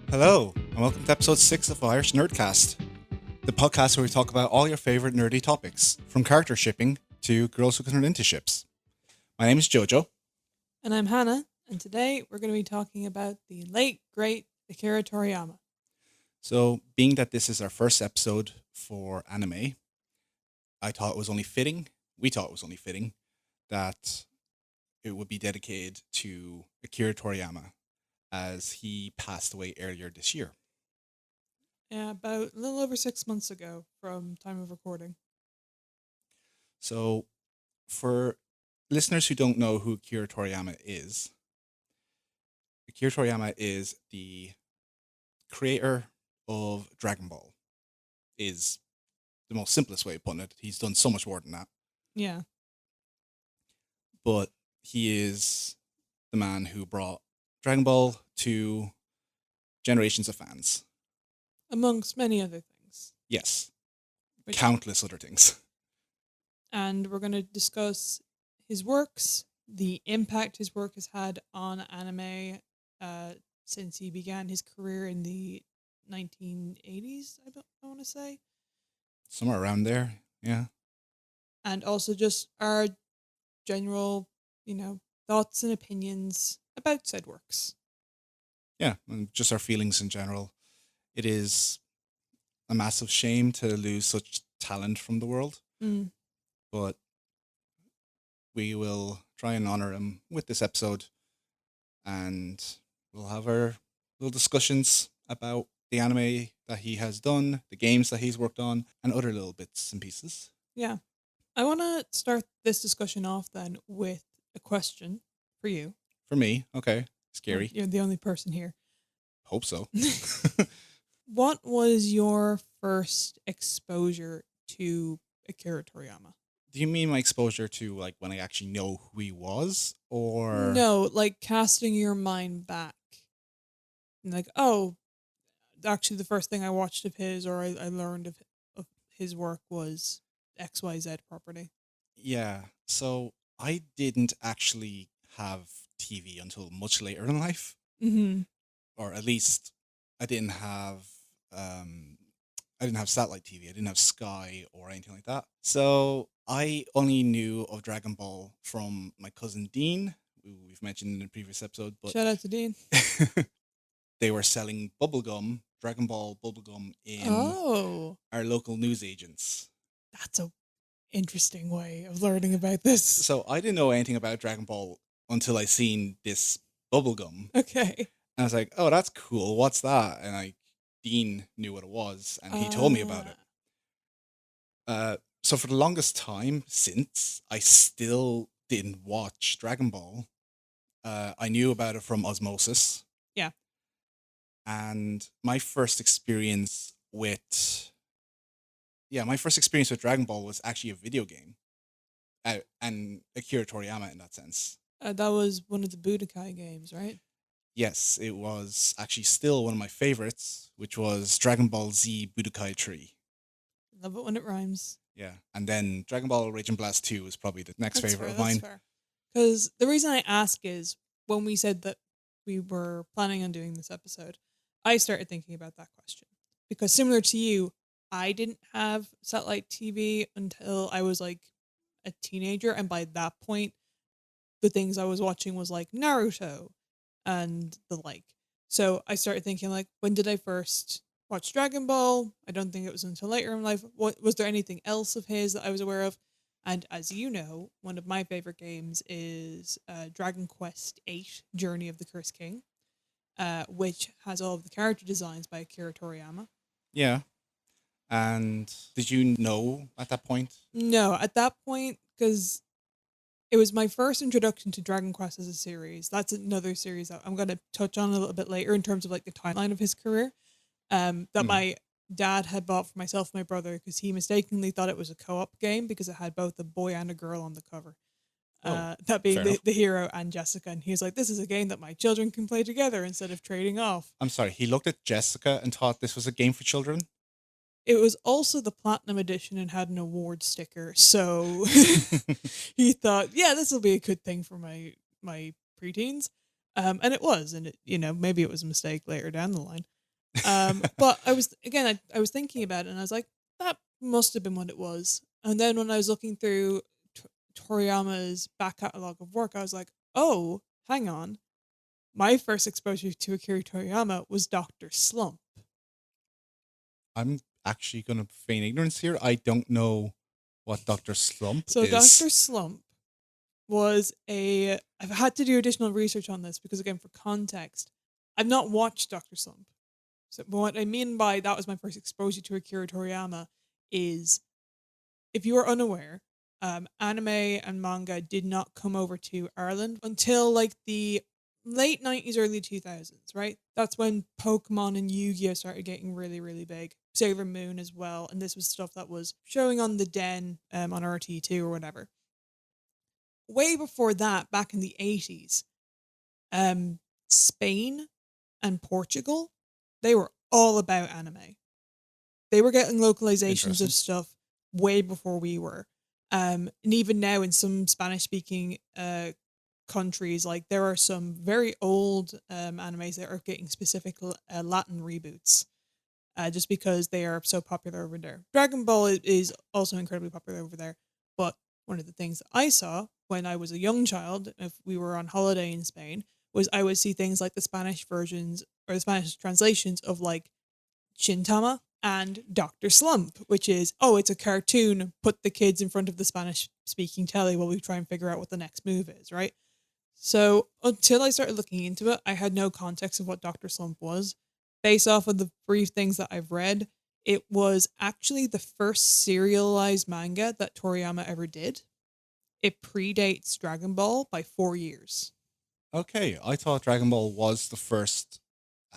Hello, and welcome to episode 6 of Irish Nerdcast, the podcast where we talk about all your favourite nerdy topics, from character shipping to girls who can turn into ships. My name is JoJo. And I'm Hannah, and today we're going to be talking about the late, great Akira Toriyama. So, being that this is our first episode for anime, we thought it was only fitting that it would be dedicated to Akira Toriyama, as he passed away earlier this year. Yeah, about a little over 6 months ago from time of recording. So, for listeners who don't know who Akira Toriyama is the creator of Dragon Ball, is the most simplest way of putting it. He's done so much more than that. Yeah. But he is the man who brought Dragon Ball to generations of fans. Amongst many other things. Yes. Countless other things. And we're going to discuss his works, the impact his work has had on anime since he began his career in the 1980s, I want to say. Somewhere around there, yeah. And also just our general, thoughts and opinions about said works. Yeah, and just our feelings in general. It is a massive shame to lose such talent from the world. But we will try and honor him with this episode, and we'll have our little discussions about the anime that he has done, the games that he's worked on, and other little bits and pieces. Yeah. I want to start this discussion off then with a question for you. For me, okay. Scary. You're the only person here. Hope so. What was your first exposure to Akira Toriyama? Do you mean my exposure to like when I actually know who he was, or no, like casting your mind back, and like, oh, actually, the first thing I watched of his or I learned of his work was XYZ property. Yeah, so I didn't actually have TV until much later in life, or at least I didn't have satellite TV. I didn't have Sky or anything like that. So I only knew of Dragon Ball from my cousin Dean, who we've mentioned in the previous episode. But shout out to Dean. They were selling bubblegum, Dragon Ball bubblegum, in our local newsagents. That's a interesting way of learning about this. So I didn't know anything about Dragon Ball until I seen this bubblegum. Okay. And I was like, oh, that's cool. What's that? And Dean knew what it was, and he told me about it. So for the longest time since, I still didn't watch Dragon Ball. I knew about it from osmosis. Yeah. And my first experience with Dragon Ball was actually a video game. And Akira Toriyama in that sense. That was one of the Budokai games, right? Yes, it was actually still one of my favorites, which was Dragon Ball Z Budokai 3. Love it when it rhymes. Yeah, and then Dragon Ball Rage and Blast 2 is probably the next favorite of mine. Because the reason I ask is when we said that we were planning on doing this episode, I started thinking about that question. Because similar to you, I didn't have satellite TV until I was like a teenager, and by that point, the things I was watching was like Naruto and the like. So I started thinking like, when did I first watch Dragon Ball? I don't think it was until later in life. Was there anything else of his that I was aware of? And as you know, one of my favorite games is Dragon Quest VIII: Journey of the Cursed King, which has all of the character designs by Akira Toriyama. Yeah. And did you know at that point? No, at that point, because it was my first introduction to Dragon Quest as a series. That's another series that I'm going to touch on a little bit later in terms of like the timeline of his career. That my dad had bought for myself and my brother because he mistakenly thought it was a co-op game because it had both a boy and a girl on the cover. That being the hero and Jessica. And he was like, this is a game that my children can play together instead of trading off. I'm sorry, he looked at Jessica and thought this was a game for children? It was also the Platinum Edition and had an award sticker. So he thought, yeah, this will be a good thing for my preteens. And it was. And, maybe it was a mistake later down the line. But I was thinking about it, and I was like, that must have been what it was. And then when I was looking through Toriyama's back catalogue of work, I was like, oh, hang on. My first exposure to Akira Toriyama was Dr. Slump. I'm actually going to feign ignorance here. I don't know what Dr. Slump So is. Dr. Slump was I've had to do additional research on this because, again, for context, I've not watched Dr. Slump. So, but what I mean by that was my first exposure to Akira Toriyama is, if you are unaware, anime and manga did not come over to Ireland until like the late 90s, early 2000s, right? That's when Pokemon and Yu-Gi-Oh started getting really, really big. Sailor Moon as well. And this was stuff that was showing on the Den on RT2 or whatever. Way before that, back in the 80s, Spain and Portugal, they were all about anime. They were getting localizations of stuff way before we were. And even now in some Spanish-speaking countries, like there are some very old animes that are getting specific Latin reboots just because they are so popular over there. Dragon Ball is also incredibly popular over there. But one of the things that I saw when I was a young child, if we were on holiday in Spain, was I would see things like the Spanish versions or the Spanish translations of like Shintama and Dr. Slump, which is, it's a cartoon, put the kids in front of the Spanish speaking telly while we try and figure out what the next move is, right? So until I started looking into it, I had no context of what Dr. Slump was. Based off of the brief things that I've read, it was actually the first serialized manga that Toriyama ever did. It predates Dragon Ball by 4 years. Okay, I thought Dragon Ball was the first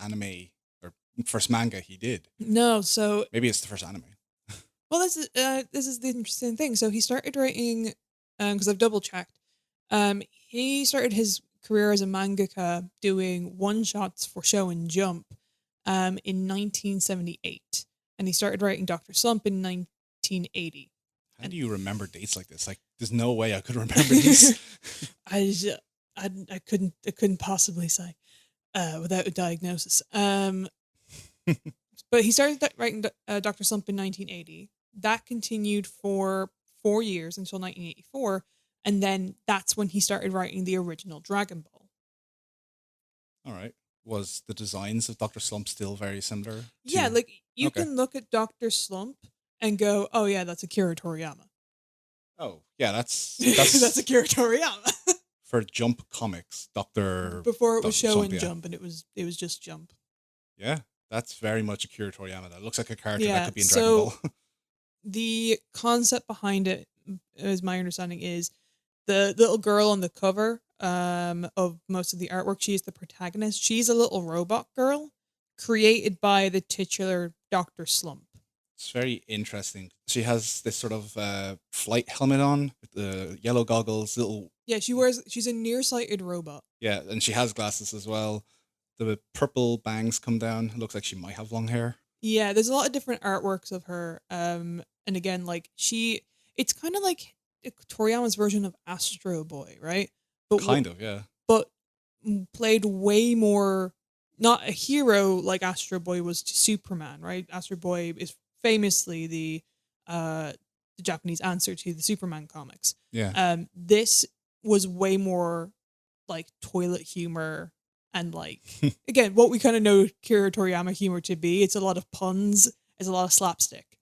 anime or first manga he did. No, so maybe it's the first anime. Well, this is the interesting thing. So he started writing, because I've double checked. He started his career as a mangaka doing one shots for Shonen Jump, in 1978, and he started writing Dr. Slump in 1980. How do you remember dates like this? Like, there's no way I could remember these. I couldn't possibly say without a diagnosis. But he started writing Dr. Slump in 1980. That continued for 4 years until 1984, and then that's when he started writing the original Dragon Ball. All right. Was the designs of Dr. Slump still very similar? Yeah, like you can look at Dr. Slump and go, "Oh yeah, that's Akira Toriyama." Oh yeah, that's that's Akira Toriyama. For Jump Comics, before it was Show and yeah. Jump, and it was just Jump. Yeah, that's very much Akira Toriyama. That looks like a character that could be in Dragon Ball. The concept behind it, as my understanding, is the little girl on the cover of most of the artwork. She's the protagonist. She's a little robot girl created by the titular Dr. Slump. It's very interesting. She has this sort of flight helmet on with the yellow goggles, Yeah, she's a nearsighted robot. Yeah, and she has glasses as well. The purple bangs come down. It looks like she might have long hair. Yeah, there's a lot of different artworks of her. And again, like it's kind of like Toriyama's version of Astro Boy, right? But yeah. But played way more, not a hero like Astro Boy was to Superman, right? Astro Boy is famously the Japanese answer to the Superman comics. Yeah. This was way more like toilet humor and like again what we kind of know Akira Toriyama humor to be. It's a lot of puns. It's a lot of slapstick.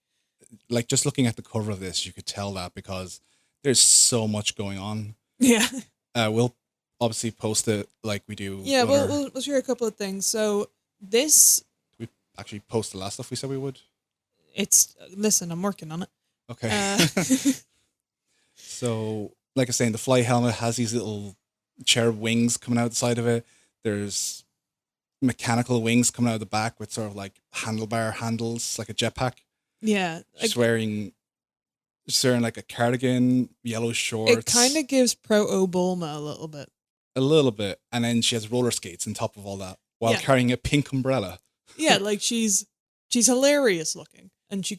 Like just looking at the cover of this, you could tell that because there's so much going on. Yeah. We'll obviously post it like we do. Yeah, we'll share a couple of things. So this. Did we actually post the last stuff we said we would? Listen, I'm working on it. Okay. So, like I was saying, the fly helmet has these little cherub wings coming out the side of it. There's mechanical wings coming out of the back with sort of like handlebar handles, like a jetpack. Yeah. She's wearing like a cardigan, yellow shorts. It kind of gives Proto Bulma a little bit. A little bit. And then she has roller skates on top of all that while carrying a pink umbrella. Yeah, like she's hilarious looking. And she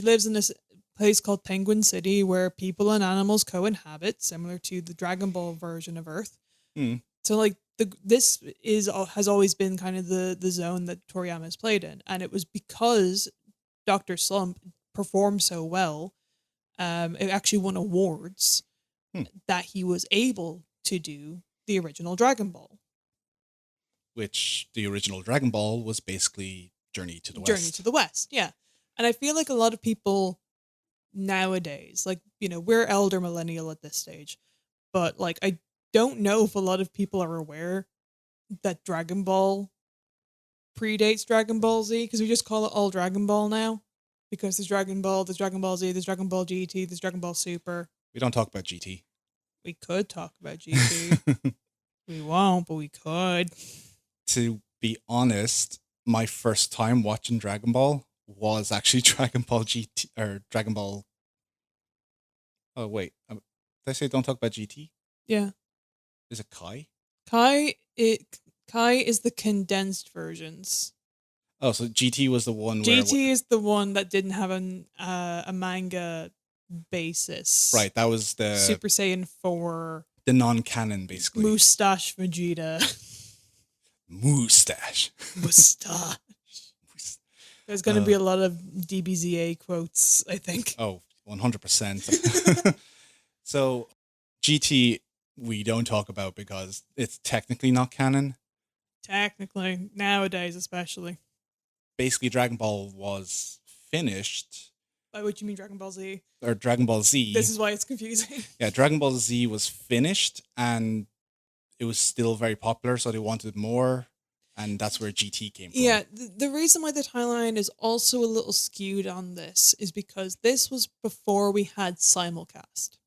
lives in this place called Penguin City where people and animals co-inhabit, similar to the Dragon Ball version of Earth. So like this has always been kind of the zone that Toriyama has played in, and it was because Doctor Slump performed so well, it actually won awards, Hmm. that he was able to do the original Dragon Ball. Which the original Dragon Ball was basically Journey to the Journey West. to the West, yeah. And I feel like a lot of people nowadays, like, we're elder millennial at this stage, but like I don't know if a lot of people are aware that Dragon Ball predates Dragon Ball Z, because we just call it all Dragon Ball now. Because there's Dragon Ball, there's Dragon Ball Z, there's Dragon Ball GT, there's Dragon Ball Super. We don't talk about GT. We could talk about GT. We won't, but we could. To be honest, my first time watching Dragon Ball was actually Dragon Ball GT or Dragon Ball. Oh wait, did I say don't talk about GT? Yeah. Is it Kai? Kai is the condensed versions. Oh, so GT was the one where GT is the one that didn't have a manga basis. right. That was the Super Saiyan 4. the non-canon basically. Moustache Vegeta. Moustache. Moustache. There's going to be a lot of DBZA quotes, I think. Oh, 100%. So GT we don't talk about because it's technically not canon. Technically, nowadays especially. Basically, Dragon Ball was finished. By which you mean Dragon Ball Z? Or Dragon Ball Z. This is why it's confusing. Yeah, Dragon Ball Z was finished and it was still very popular, so they wanted more, and that's where GT came from. Yeah, the reason why the timeline is also a little skewed on this is because this was before we had simulcast.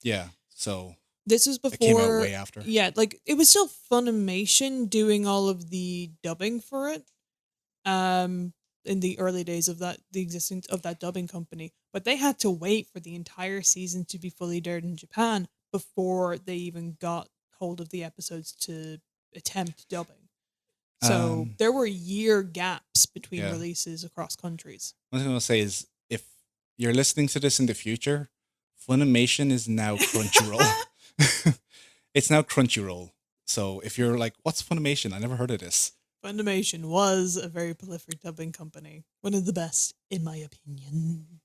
Yeah, so this was before it came out way after. Yeah, like it was still Funimation doing all of the dubbing for it. In the early days of the existence of that dubbing company, but they had to wait for the entire season to be fully aired in Japan before they even got hold of the episodes to attempt dubbing. So there were year gaps between releases across countries. What I was going to say is, if you're listening to this in the future, Funimation is now Crunchyroll. It's now Crunchyroll. So if you're like, what's Funimation? I never heard of this. Funimation was a very prolific dubbing company. One of the best, in my opinion.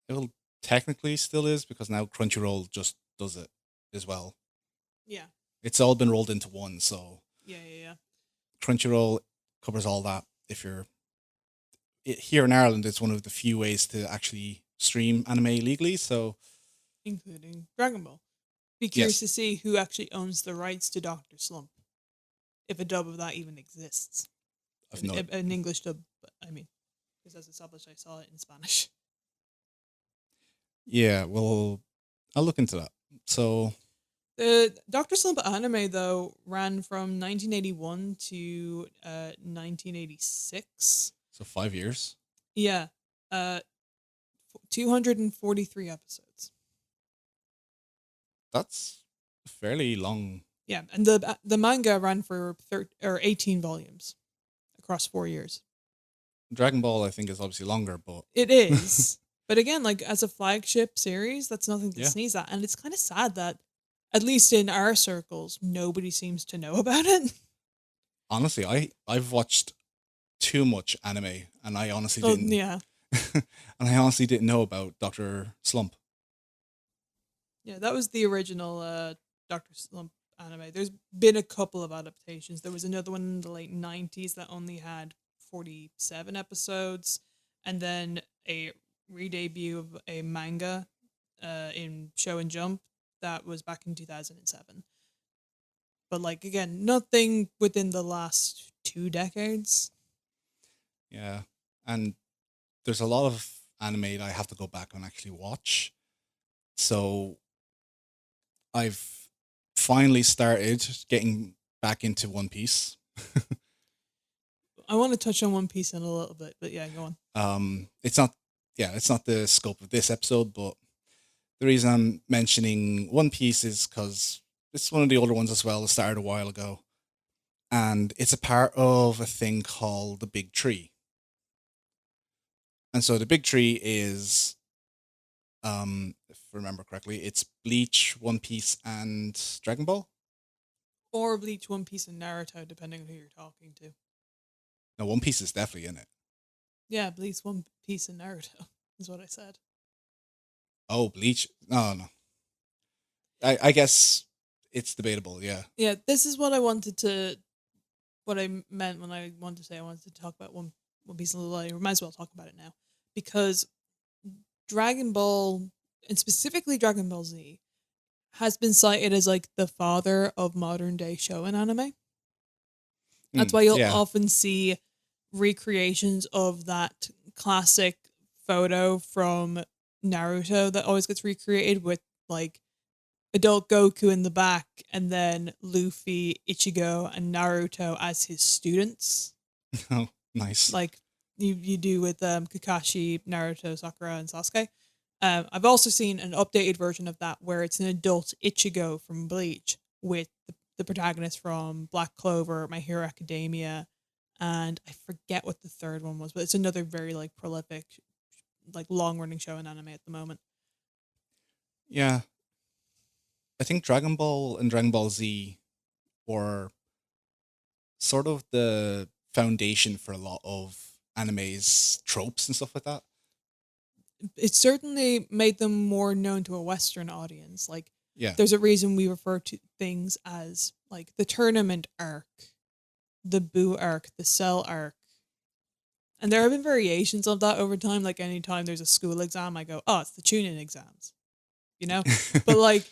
It technically still is, because now Crunchyroll just does it as well. Yeah. It's all been rolled into one, so... Yeah. Crunchyroll covers all that. Here in Ireland, it's one of the few ways to actually stream anime legally, so... Including Dragon Ball. Be curious to see who actually owns the rights to Dr. Slump. If a dub of that even exists. An English dub, I mean. Because as established, I saw it in Spanish. Yeah, well, I'll look into that. So... The Dr. Slump anime, though, ran from 1981 to 1986. So 5 years? Yeah. 243 episodes. That's fairly long. Yeah, and the manga ran for 18 volumes across 4 years. Dragon Ball, I think, is obviously longer, but... It is. But again, like, as a flagship series, that's nothing to sneeze at. And it's kind of sad that, at least in our circles, nobody seems to know about it. Honestly, I've watched too much anime, and I honestly didn't. Yeah. And I honestly didn't know about Dr. Slump. Yeah, that was the original Dr. Slump anime. There's been a couple of adaptations. There was another one in the late 90s that only had 47 episodes, and then a re-debut of a manga in Show and Jump that was back in 2007. But like, again, nothing within the last 2 decades. Yeah, and there's a lot of anime that I have to go back and actually watch. So I've finally started getting back into One Piece. I want to touch on One Piece in a little bit, but yeah, go on. It's not the scope of this episode, but the reason I'm mentioning One Piece is because it's one of the older ones as well. It started a while ago. And it's a part of a thing called the Big Tree. And so the Big Tree is, if I remember correctly, it's Bleach, One Piece, and Dragon Ball. Or Bleach, One Piece, and Naruto, depending on who you're talking to. No, One Piece is definitely in it. Yeah, Bleach, One Piece, and Naruto is what I said. Oh, Bleach. No. I guess it's debatable. Yeah. Yeah, this is what I meant when I wanted to say I wanted to talk about One Piece a little later. We might as well talk about it now. Because Dragon Ball, and specifically Dragon Ball Z, has been cited as like the father of modern day shonen anime. That's why you'll Yeah. often see recreations of that classic photo from Naruto that always gets recreated with like adult Goku in the back and then Luffy, Ichigo, and Naruto as his students. Oh, nice. Like you do with Kakashi, Naruto, Sakura, and Sasuke. I've also seen an updated version of that where it's an adult Ichigo from Bleach with the protagonist from Black Clover, My Hero Academia, and I forget what the third one was, but it's another very like prolific, like long running show in anime at the moment. Yeah. I think Dragon Ball and Dragon Ball Z were sort of the foundation for a lot of anime's tropes and stuff like that. It certainly made them more known to a Western audience. Like, Yeah. there's a reason we refer to things as like the tournament arc, the Boo arc, the Cell arc. And there have been variations of that over time. Like, anytime there's a school exam, I go, oh, it's the tune-in exams. You know? But like,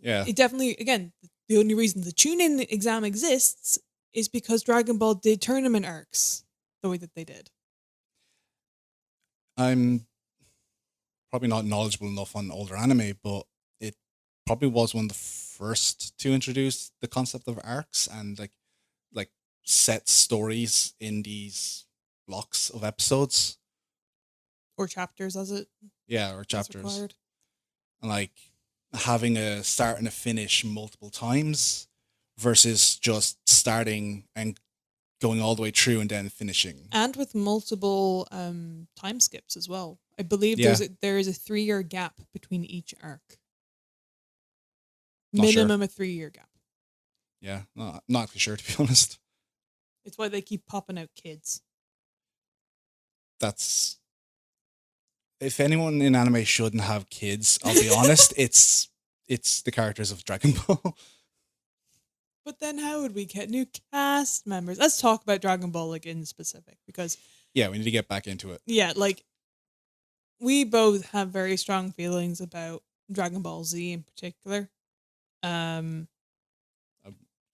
yeah. it definitely, again, the only reason the tune-in exam exists is because Dragon Ball did tournament arcs the way that they did. I'm probably not knowledgeable enough on older anime, but it probably was one of the first to introduce the concept of arcs and like set stories in these blocks of episodes. Or chapters, as it Yeah, or is chapters. required. And like having a start and a finish multiple times versus just starting and going all the way through and then finishing. And with multiple time skips as well. I believe Yeah. there is a 3-year gap between each arc. Not sure. Minimum a 3-year gap. Yeah, no, not actually sure, to be honest. It's why they keep popping out kids. That's if anyone in anime shouldn't have kids, I'll be honest, it's the characters of Dragon Ball. But then how would we get new cast members? Let's talk about Dragon Ball like in specific, because Yeah, we need to get back into it. yeah, like we both have very strong feelings about Dragon Ball Z in particular. I'm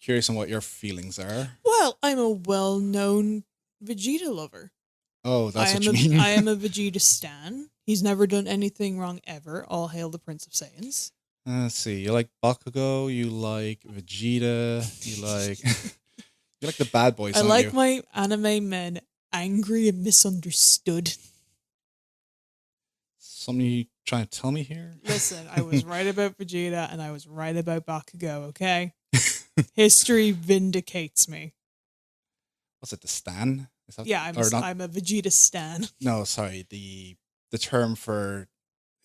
curious on what your feelings are. Well, I'm a well-known Vegeta lover. Oh, that's what you mean. I am a Vegeta stan. He's never done anything wrong ever. All hail the Prince of Saiyans. Let's see. You like Bakugo. You like Vegeta. You like you like the bad boys. I don't like you? my anime men angry and misunderstood. Something you trying to tell me here? Listen, I was right about Vegeta and I was right about Bakugo, okay? History vindicates me. What's it? The Stan? Is that, Yeah, or not? I'm a Vegeta stan. No, sorry. The term for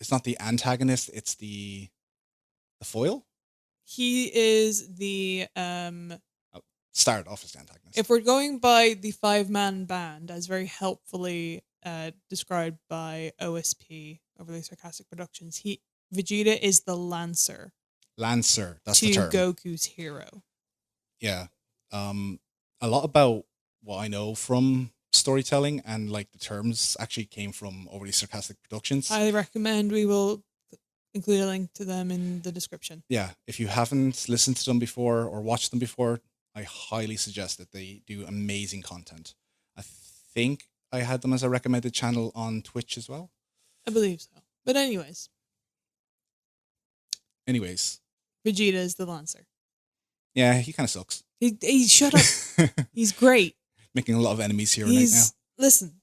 it's not the antagonist. It's the foil. He is the Started off as the antagonist. if we're going by the 5-man band as very helpfully described by OSP, Overly Sarcastic Productions, Vegeta is the Lancer Lancer. That's to the term. Goku's hero. Yeah. A lot about what I know from storytelling and like the terms actually came from Overly Sarcastic Productions. I recommend we will include a link to them in the description. Yeah, if you haven't listened to them before or watched them before, I highly suggest that they do amazing content. I think I had them as a recommended channel on Twitch as well. I believe so. But anyways, Vegeta is the Lancer. Yeah, he kind of sucks. He shut up. He's great. Making a lot of enemies here right now. Listen,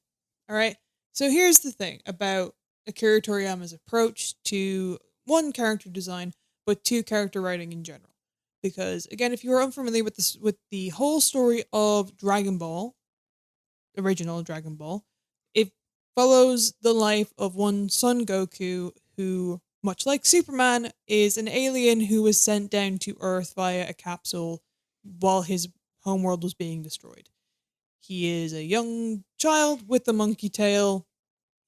all right. So here's the thing about Akira Toriyama's approach to one, character design, but two, character writing in general. Because again, if you are unfamiliar with this, with the whole story of Dragon Ball, original Dragon Ball, it follows the life of one Son Goku who, much like Superman, is an alien who was sent down to Earth via a capsule while his homeworld was being destroyed. He is a young child with a monkey tail.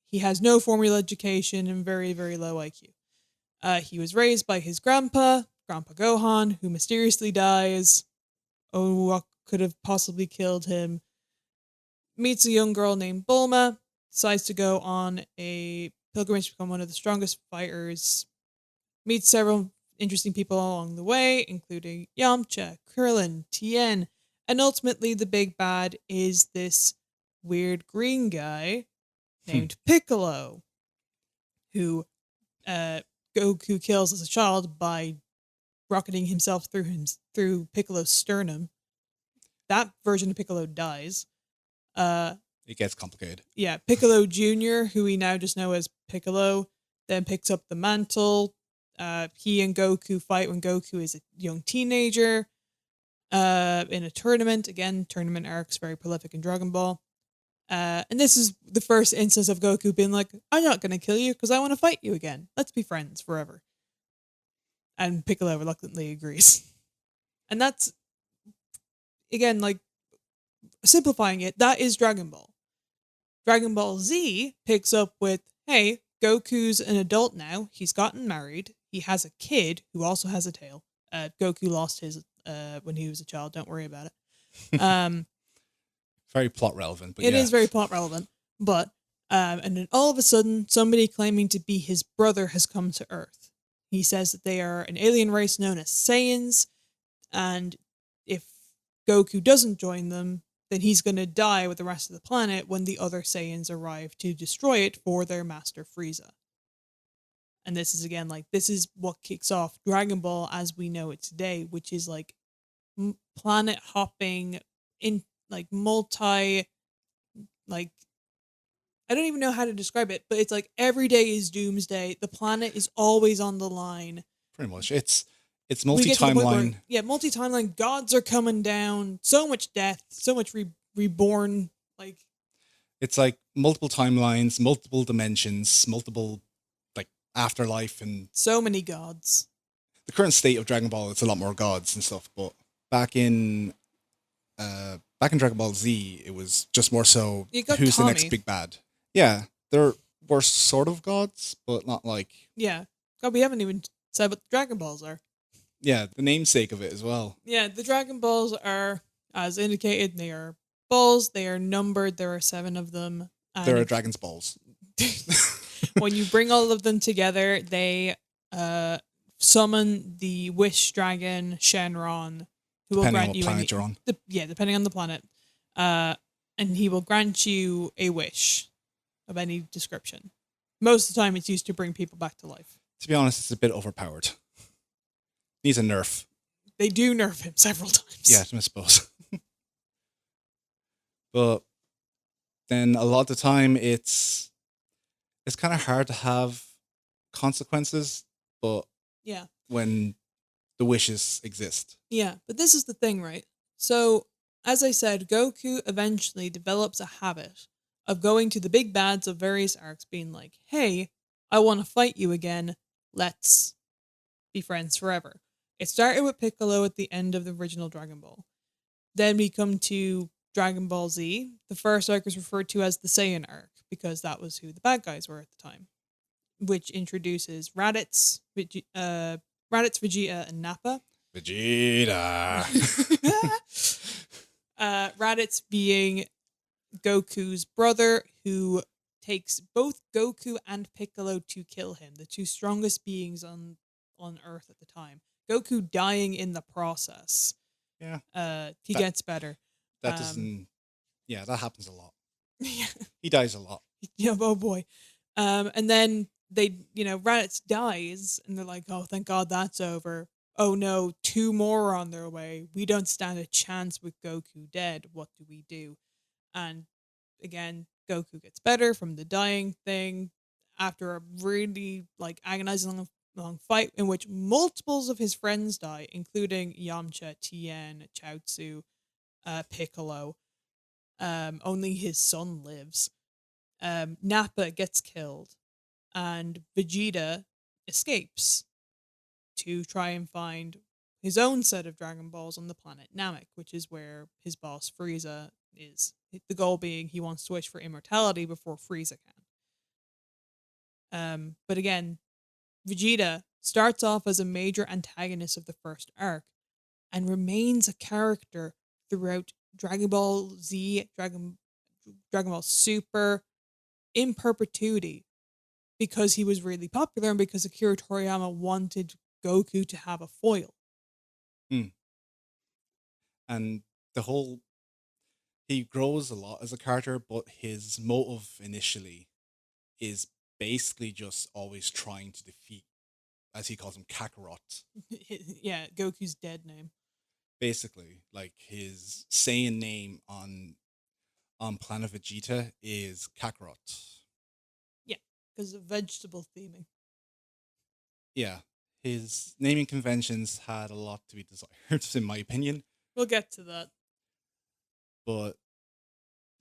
He has no formal education and very, very low IQ. He was raised by his Grandpa Gohan, who mysteriously dies. Oh, what could have possibly killed him? Meets a young girl named Bulma, decides to go on a pilgrimage to become one of the strongest fighters. Meets several interesting people along the way, including Yamcha, Krillin, Tien, and ultimately the big bad is this weird green guy named Piccolo, who Goku kills as a child by rocketing himself through Piccolo's sternum. That version of Piccolo dies. It gets complicated. Yeah, Piccolo Jr., who we now just know as Piccolo, then picks up the mantle. He and Goku fight when Goku is a young teenager in a tournament. Again, tournament arcs very prolific in Dragon Ball. And this is the first instance of Goku being like, I'm not going to kill you because I want to fight you again. Let's be friends forever. And Piccolo reluctantly agrees. And that's, again, like, simplifying it, that is Dragon Ball. Dragon Ball Z picks up with, hey, Goku's an adult now. He's gotten married. He has a kid who also has a tail. Goku lost his when he was a child. Don't worry about it. Very plot relevant. But it is very plot relevant. But, and then all of a sudden, somebody claiming to be his brother has come to Earth. He says that they are an alien race known as Saiyans. And if Goku doesn't join them, then he's going to die with the rest of the planet when the other Saiyans arrive to destroy it for their master Frieza. And this is, again, like, this is what kicks off Dragon Ball as we know it today, which is, like, planet hopping, in, like, multi, like, I don't even know how to describe it, but it's like every day is doomsday. The planet is always on the line. Pretty much. It's multi-timeline. Yeah, multi-timeline. Gods are coming down. So much death. So much reborn. Like, it's like multiple timelines, multiple dimensions, multiple like afterlife, and so many gods. The current state of Dragon Ball, it's a lot more gods and stuff. But back in Dragon Ball Z, it was just more so who's Tommy. The next big bad. Yeah, there were sort of gods, but not like. Yeah, God, we haven't even said what the Dragon Balls are. Yeah, the namesake of it as well. Yeah, the Dragon Balls are, as indicated, they are balls. They are numbered. There are 7 of them. There are Dragon's Balls. When you bring all of them together, they summon the Wish Dragon Shenron, who will grant you planet you're on. Depending on the planet. And he will grant you a wish of any description. Most of the time, it's used to bring people back to life. To be honest, it's a bit overpowered. Needs a nerf. They do nerf him several times. Yeah, I suppose. But then a lot of the time, it's kind of hard to have consequences, but yeah, when the wishes exist. Yeah, but this is the thing, right? So, as I said, Goku eventually develops a habit of going to the big bads of various arcs being like, hey, I want to fight you again. Let's be friends forever. It started with Piccolo at the end of the original Dragon Ball. Then we come to Dragon Ball Z. The first arc is referred to as the Saiyan arc because that was who the bad guys were at the time, which introduces Raditz, Vegeta, and Nappa. Vegeta. Raditz being Goku's brother, who takes both Goku and Piccolo to kill him, the 2 strongest beings on Earth at the time. Goku dying in the process. Yeah. He gets better. That doesn't. Yeah, that happens a lot. Yeah. He dies a lot. Yeah, oh boy. And then Raditz dies, and they're like, oh, thank God that's over. Oh no, 2 more are on their way. We don't stand a chance with Goku dead. What do we do? And again, Goku gets better from the dying thing after a really agonizing long fight in which multiples of his friends die, including Yamcha, Tien, Chaozu, Piccolo. Only his son lives. Nappa gets killed, and Vegeta escapes to try and find his own set of Dragon Balls on the planet Namek, which is where his boss Frieza is. The goal being he wants to wish for immortality before Frieza can. But again, Vegeta starts off as a major antagonist of the first arc and remains a character throughout Dragon Ball Z, Dragon Ball Super in perpetuity because he was really popular and because Akira Toriyama wanted Goku to have a foil. Hmm. And he grows a lot as a character, but his motive initially is basically just always trying to defeat, as he calls him, Kakarot. Yeah, Goku's dead name. Basically, like his Saiyan name on Planet Vegeta is Kakarot. Yeah, because of vegetable theming. Yeah, his naming conventions had a lot to be desired, in my opinion. We'll get to that. But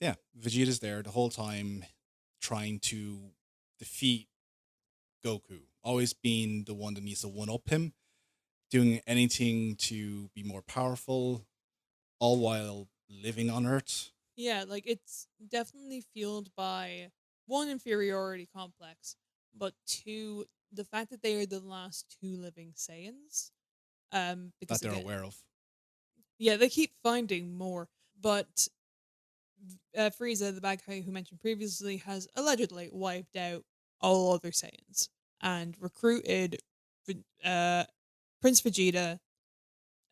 yeah, Vegeta's there the whole time trying to defeat Goku, always being the one that needs to one up him, doing anything to be more powerful, all while living on Earth. Yeah, like it's definitely fueled by one, inferiority complex, but two, the fact that they are the last two living Saiyans. That Because they're again, aware of. yeah, they keep finding more, but Frieza, the bad guy who mentioned previously, has allegedly wiped out all other Saiyans and recruited Prince Vegeta,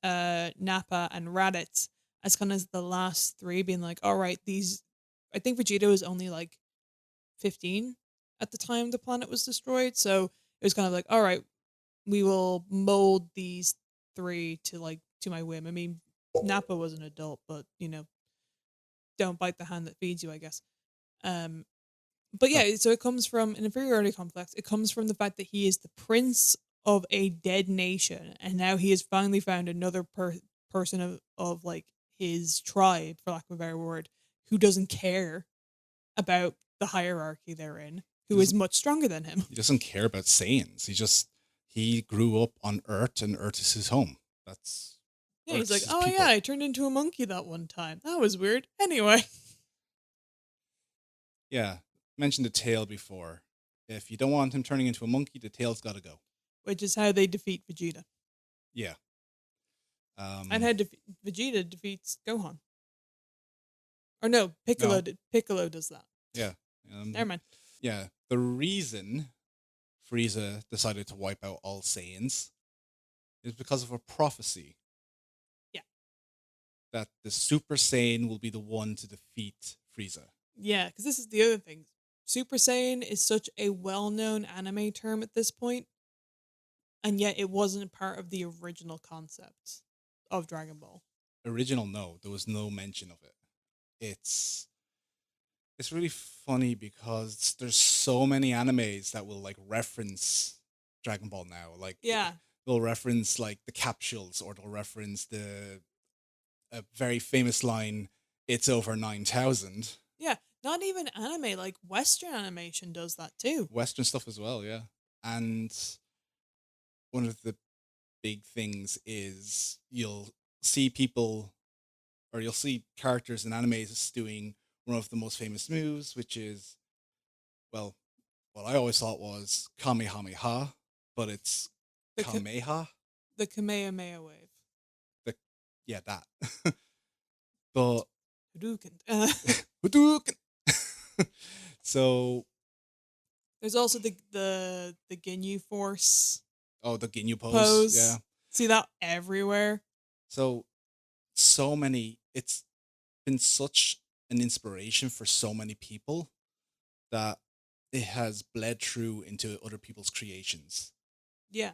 Nappa, and Raditz as kind of the last three, being like, all right, these. I think Vegeta was only like 15 at the time the planet was destroyed, so it was kind of like, all right, we will mold these three to my whim. I mean, Nappa was an adult, but don't bite the hand that feeds you, I guess. Um, but But yeah, so it comes from an inferiority complex. It comes from the fact that he is the prince of a dead nation, and now he has finally found another person of like his tribe, for lack of a better word, who doesn't care about the hierarchy they're in, he who is doesn't much stronger than him. he doesn't care about Saiyans. He grew up on Earth, and Earth is his home. That's Yeah, he's like, Earth's his oh yeah, people. I turned into a monkey that one time. That was weird. Anyway, Yeah, mentioned the tail before. If you don't want him turning into a monkey, the tail's got to go. which is how they defeat Vegeta. Yeah. And Um. how Vegeta defeats Gohan. Or no, Piccolo No. did. Piccolo does that. Yeah. Never mind. Yeah. The reason Frieza decided to wipe out all Saiyans is because of a prophecy Yeah. that the Super Saiyan will be the one to defeat Frieza. Yeah, because this is the other thing. Super Saiyan is such a well-known anime term at this point, and yet it wasn't part of the original concept of Dragon Ball. Original, no, there was no mention of it. It's it's really funny because there's so many animes that will like reference Dragon Ball now. Like Yeah. they'll reference like the capsules, or they'll reference the a very famous line, "It's over 9,000." Yeah. Not even anime, like Western animation does that too. Western stuff as well, yeah. And one of the big things is see people you'll see characters in animes doing one of the most famous moves, which is, well, what I always thought was Kamehameha, but it's The Kameha. the Kamehameha wave. The Yeah, that. But Hadouken. Hadouken! So, There's also the Ginyu Force oh, the Ginyu pose, yeah. pose. See that everywhere. So many. It's been such an inspiration for so many people that it has bled through into other people's creations. Yeah.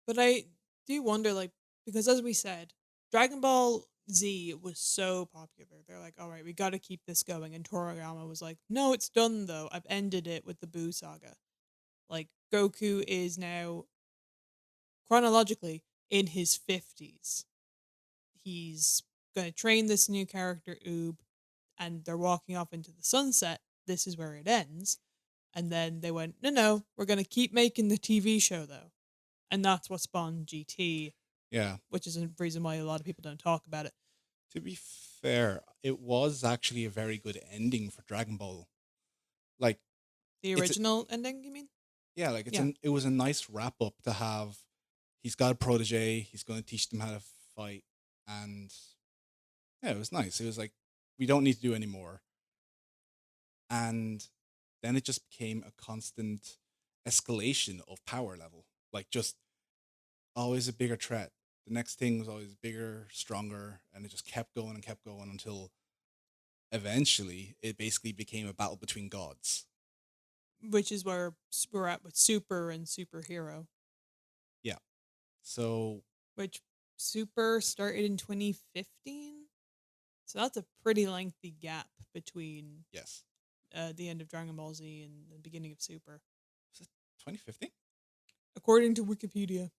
But I do wonder, like, because as we said, Dragon Ball Z was so popular. They're like, all right, we got to keep this going. And Toriyama was like, no, it's done though. I've ended it with the Buu saga. Like, Goku is now chronologically in his 50s. He's going to train this new character, Oob, and they're walking off into the sunset. This is where it ends. And then they went, no, we're going to keep making the TV show though. And that's what spawned GT. Yeah. which is a reason why a lot of people don't talk about it. To be fair, it was actually a very good ending for Dragon Ball. Like The it's a, original ending, you mean? yeah, like Yeah. it was a nice wrap up to have. He's got a protege. He's going to teach them how to fight, and yeah, it was nice. It was like we don't need to do any more, and then it just became a constant escalation of power level. Like just always a bigger threat. The next thing was always bigger, stronger, and it just kept going until eventually it basically became a battle between gods. Which is where we're at with Super and Superhero, Yeah. So which Super started in 2015. So that's a pretty lengthy gap between yes. the end of Dragon Ball Z and the beginning of Super. Was it 2015? According to Wikipedia,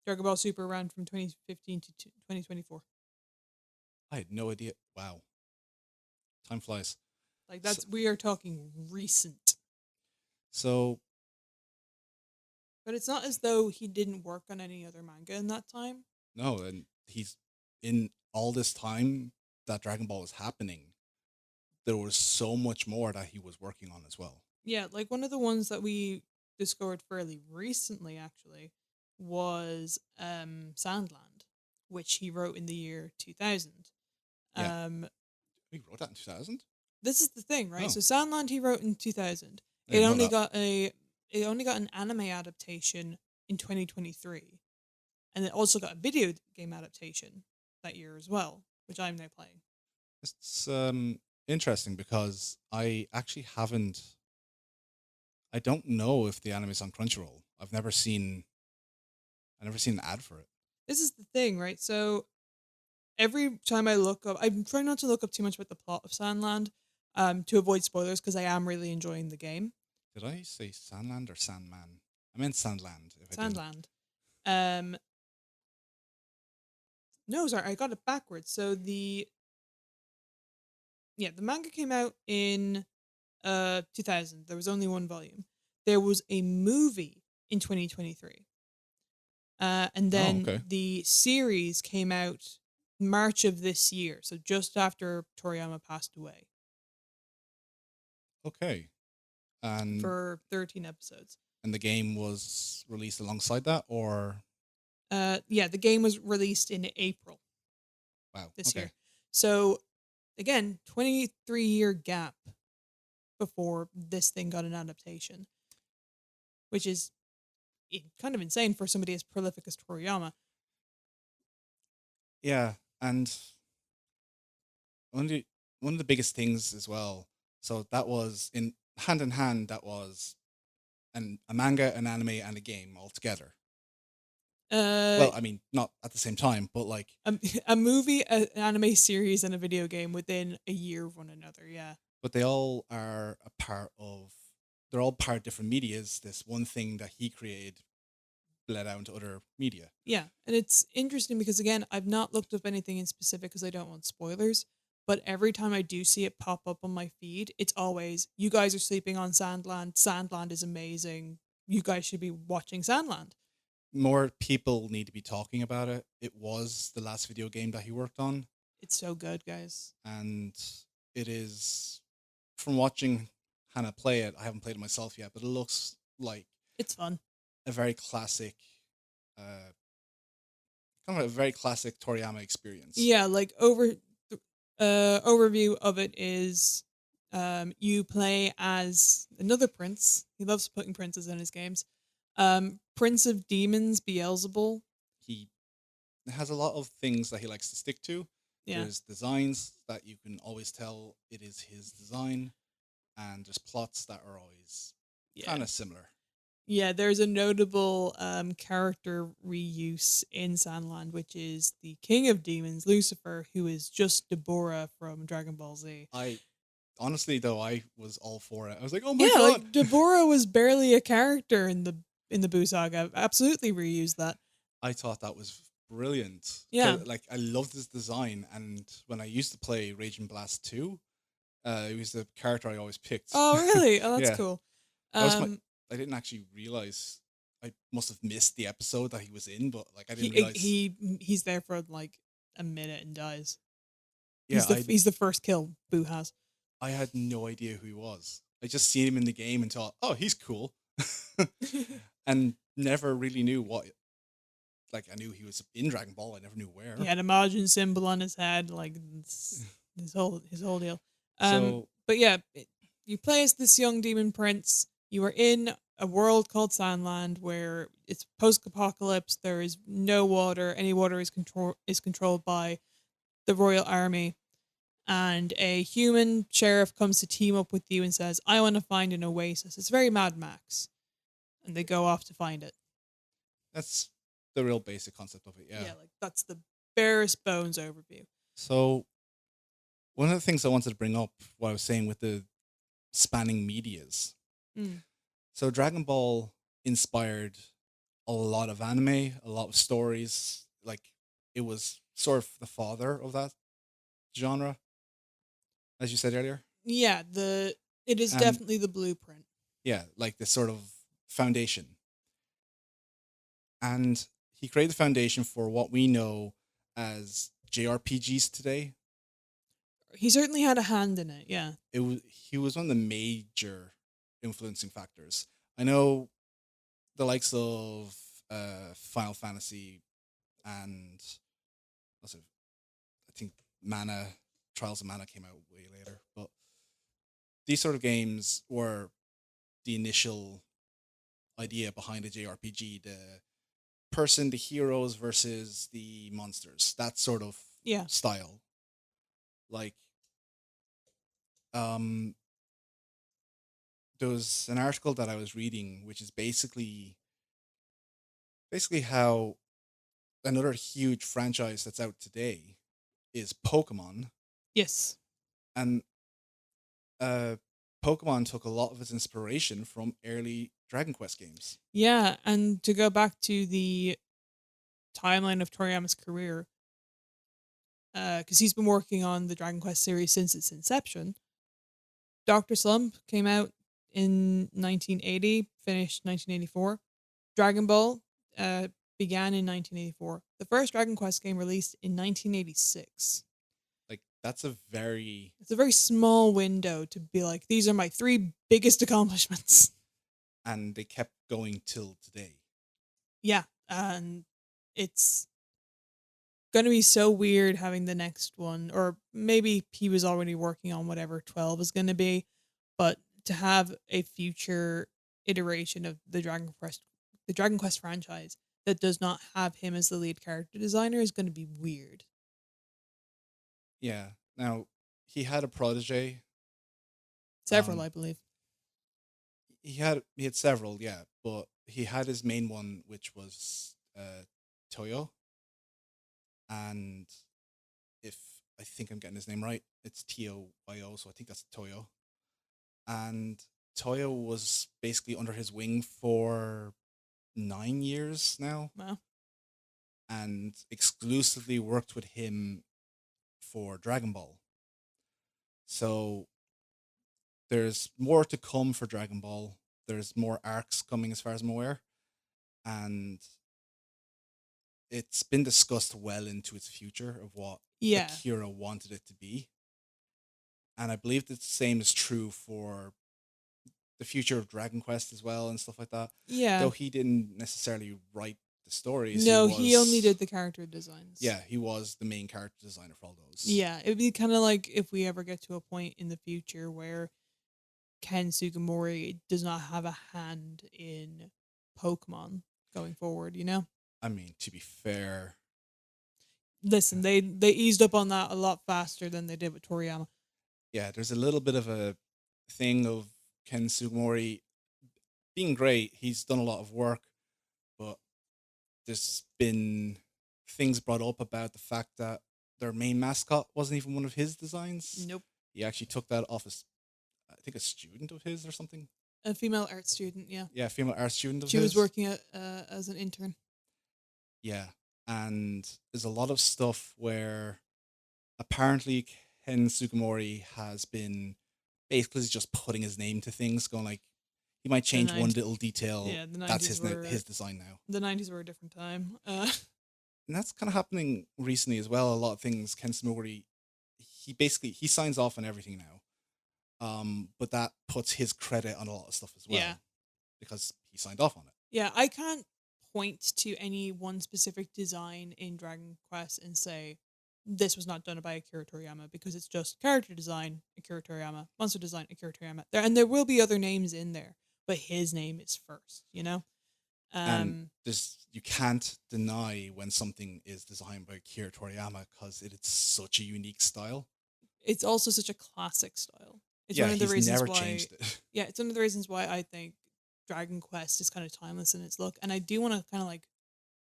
Dragon Ball Super ran from 2015 to 2024. I had no idea. Wow. Time flies. Like So, we are talking recent. so But it's not as though he didn't work on any other manga in that time. no, and he's in all this time that Dragon Ball was happening, there was so much more that he was working on as well. Yeah, like one of the ones that we discovered fairly recently actually was Sandland, which he wrote in the year 2000. Yeah. Um He wrote that in 2000? this is the thing, right? Oh, So Sandland he wrote in 2000. I It didn't know only that. got an anime adaptation in 2023. And it also got a video game adaptation that year as well, which I'm now playing. It's interesting because I actually haven't. I don't know if the anime is on Crunchyroll. I've never seen an ad for it. This is the thing, right? So every time I look up, I'm trying not to look up too much about the plot of Sandland, to avoid spoilers because I am really enjoying the game. Did I say Sandland or Sandman? I meant Sandland. If I did, Sandland. Um, no, sorry, I got it backwards. So the manga came out in 2000. There was only one volume. There was a movie in 2023. And oh, then okay, the series came out March of this year, so just after Toriyama passed away, okay, and for 13 episodes. the game was released alongside that, or The game was released in April wow, this okay, year. So again, 23-year gap before this thing got an adaptation, which is kind of insane for somebody as prolific as Toriyama. yeah, and one of the one of the biggest things as well. So that was in hand. That was a manga, an anime, and a game all together. Uh, Well, I mean, not at the same time, but like, a, a movie, an anime series, and a video game within a year of one another. Yeah. but they all are a part of. They're all part of different medias. This one thing that he created bled out into other media. Yeah, and it's interesting because again, I've not looked up anything in specific because I don't want spoilers. But every time I do see it pop up on my feed, it's always you guys are sleeping on Sandland. Sandland is amazing. You guys should be watching Sandland. More people need to be talking about it. It was the last video game that he worked on, It's so good, guys. and it is from watching Hannah play it. I haven't played it myself yet, but it looks like It's fun. a very classic, kind of a very classic Toriyama experience. Yeah, like overview of it is you play as another prince. He loves putting princes in his games. Prince of Demons, Beelzebul. He has a lot of things that he likes to stick to. Yeah. There's designs that you can always tell it is his design, and there's plots that are always kind of similar. Yeah, there's a notable character reuse in Sandland, which is the King of Demons, Lucifer, who is just Deborah from Dragon Ball Z. I honestly though I was all for it. I was like, oh my Yeah, god, like Deborah was barely a character in the Buu saga. Absolutely reused that. I thought that was brilliant. Yeah. Like I loved his design, and when I used to play Raging Blast 2, it was the character I always picked. Oh, really? Oh, that's Yeah. cool. That was I didn't actually realize. I must have missed the episode that he was in, but like I He didn't realize. he's there for like a minute and dies. Yeah, He's the first kill Boo has. I had no idea who he was. I just seen him in the game and thought, oh, he's cool, and never really knew what. Like I knew he was in Dragon Ball. I never knew where. He had a Majin symbol on his head, like his whole deal. So But yeah, you play as this young demon prince. You are in a world called Sandland where it's post-apocalypse. There is no water. Any water is controlled by the royal army. And a human sheriff comes to team up with you and says, "I want to find an oasis." It's very Mad Max, and they go off to find it. that's the real basic concept of it. Yeah. Like that's the barest bones overview. So one of the things I wanted to bring up, what I was saying with the spanning medias. Mm. So Dragon Ball inspired a lot of anime, a lot of stories. Like it was sort of the father of that genre, as you said earlier. Yeah, it is And definitely the blueprint. yeah, like the sort of foundation. And he created the foundation for what we know as JRPGs today. He certainly had a hand in it. Yeah. He was one of the major influencing factors. I know the likes of Final Fantasy and what's it? I think Mana Trials of Mana came out way later, but these sort of games were the initial idea behind a JRPG. The person, the heroes versus the monsters. That sort of style. Like, there was an article that I was reading, which is basically how another huge franchise that's out today is Pokemon. Yes. And Pokemon took a lot of its inspiration from early Dragon Quest games. Yeah, and to go back to the timeline of Toriyama's career, because he's been working on the Dragon Quest series since its inception. Dr. Slump came out in 1980, finished 1984. Dragon Ball began in 1984. The first Dragon Quest game released in 1986. Like it's a very small window to be like, these are my 3 biggest accomplishments. And they kept going till today. Yeah, and it's going to be so weird having the next one, or maybe he was already working on whatever 12 is going to be, but to have a future iteration of the Dragon Quest franchise that does not have him as the lead character designer is going to be weird. Yeah. Now, he had a protege. Several, I believe. He had several, yeah, but he had his main one, which was Toyo. And if I think I'm getting his name right, it's Toyo, so I think that's Toyo. And Toyo was basically under his wing for 9 years now. Wow. And exclusively worked with him for Dragon Ball. So there's more to come for Dragon Ball. There's more arcs coming as far as I'm aware. And it's been discussed well into its future of what Akira wanted it to be. And I believe that the same is true for the future of Dragon Quest as well and stuff like that. Yeah. Though he didn't necessarily write the stories. No, he only did the character designs. Yeah, he was the main character designer for all those. Yeah, it would be kind of like if we ever get to a point in the future where Ken Sugimori does not have a hand in Pokemon going forward, you know? I mean, to be fair, listen, they eased up on that a lot faster than they did with Toriyama. Yeah, there's a little bit of a thing of Ken Sugimori being great. He's done a lot of work, but there's been things brought up about the fact that their main mascot wasn't even one of his designs. Nope. He actually took that off as, I think, a student of his or something. A female art student, yeah. Yeah, female art student of his. She was working as an intern. Yeah, and there's a lot of stuff where apparently Ken Sugimori has been basically just putting his name to things, going like, He might change one 90s. little detail. Yeah, the That's 90s his design now. the 90s were a different time. And that's kind of happening recently as well. A lot of things. Ken Smoguri, he signs off on everything now. But that puts his credit on a lot of stuff as well. Yeah. Because he signed off on it. Yeah, I can't point to any one specific design in Dragon Quest and say this was not done by Akira Toriyama, because it's just character design, Akira Toriyama, monster design, Akira Toriyama. There will be other names in there, but his name is first, you know? And you can't deny when something is designed by Akira Toriyama because it's such a unique style. It's also such a classic style. It's Yeah, one of the he's reasons never why changed it. Yeah, it's one of the reasons why I think Dragon Quest is kind of timeless in its look. And I do want to kind of like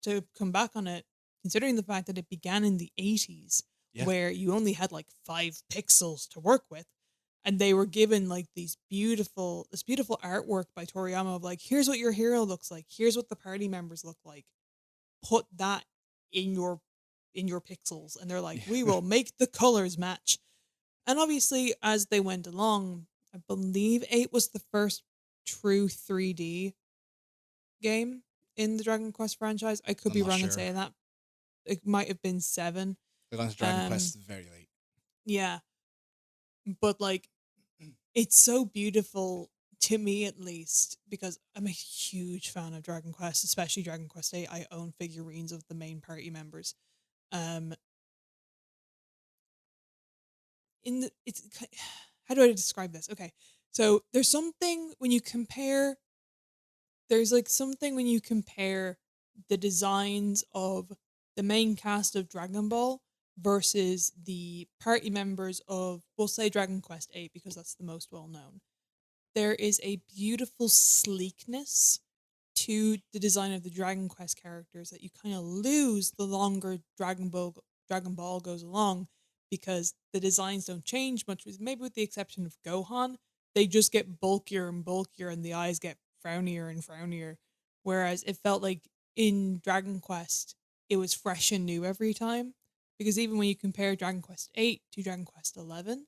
to come back on it, considering the fact that it began in the 80s, Yeah. where you only had like 5 pixels to work with. And they were given like this beautiful artwork by Toriyama of like, here's what your hero looks like. Here's what the party members look like. Put that in your pixels. And they're like, we will make the colors match. And obviously, as they went along, I believe 8 was the first true 3D game in the Dragon Quest franchise. I could I'm be not wrong in sure. saying that. It might have been 7. They got into Dragon Quest very late. Yeah. But like, it's so beautiful to me, at least, because I'm a huge fan of Dragon Quest, especially Dragon Quest 8. I own figurines of the main party members. How do I describe this? Okay, so there's something when you compare. There's like something when you compare the designs of the main cast of Dragon Ball versus the party members of, we'll say, Dragon Quest 8, because that's the most well known. There is a beautiful sleekness to the design of the Dragon Quest characters that you kind of lose the longer Dragon Ball goes along, because the designs don't change much, maybe with the exception of Gohan. They just get bulkier and bulkier and the eyes get frownier and frownier. Whereas it felt like in Dragon Quest, it was fresh and new every time. Because even when you compare Dragon Quest 8 to Dragon Quest 11,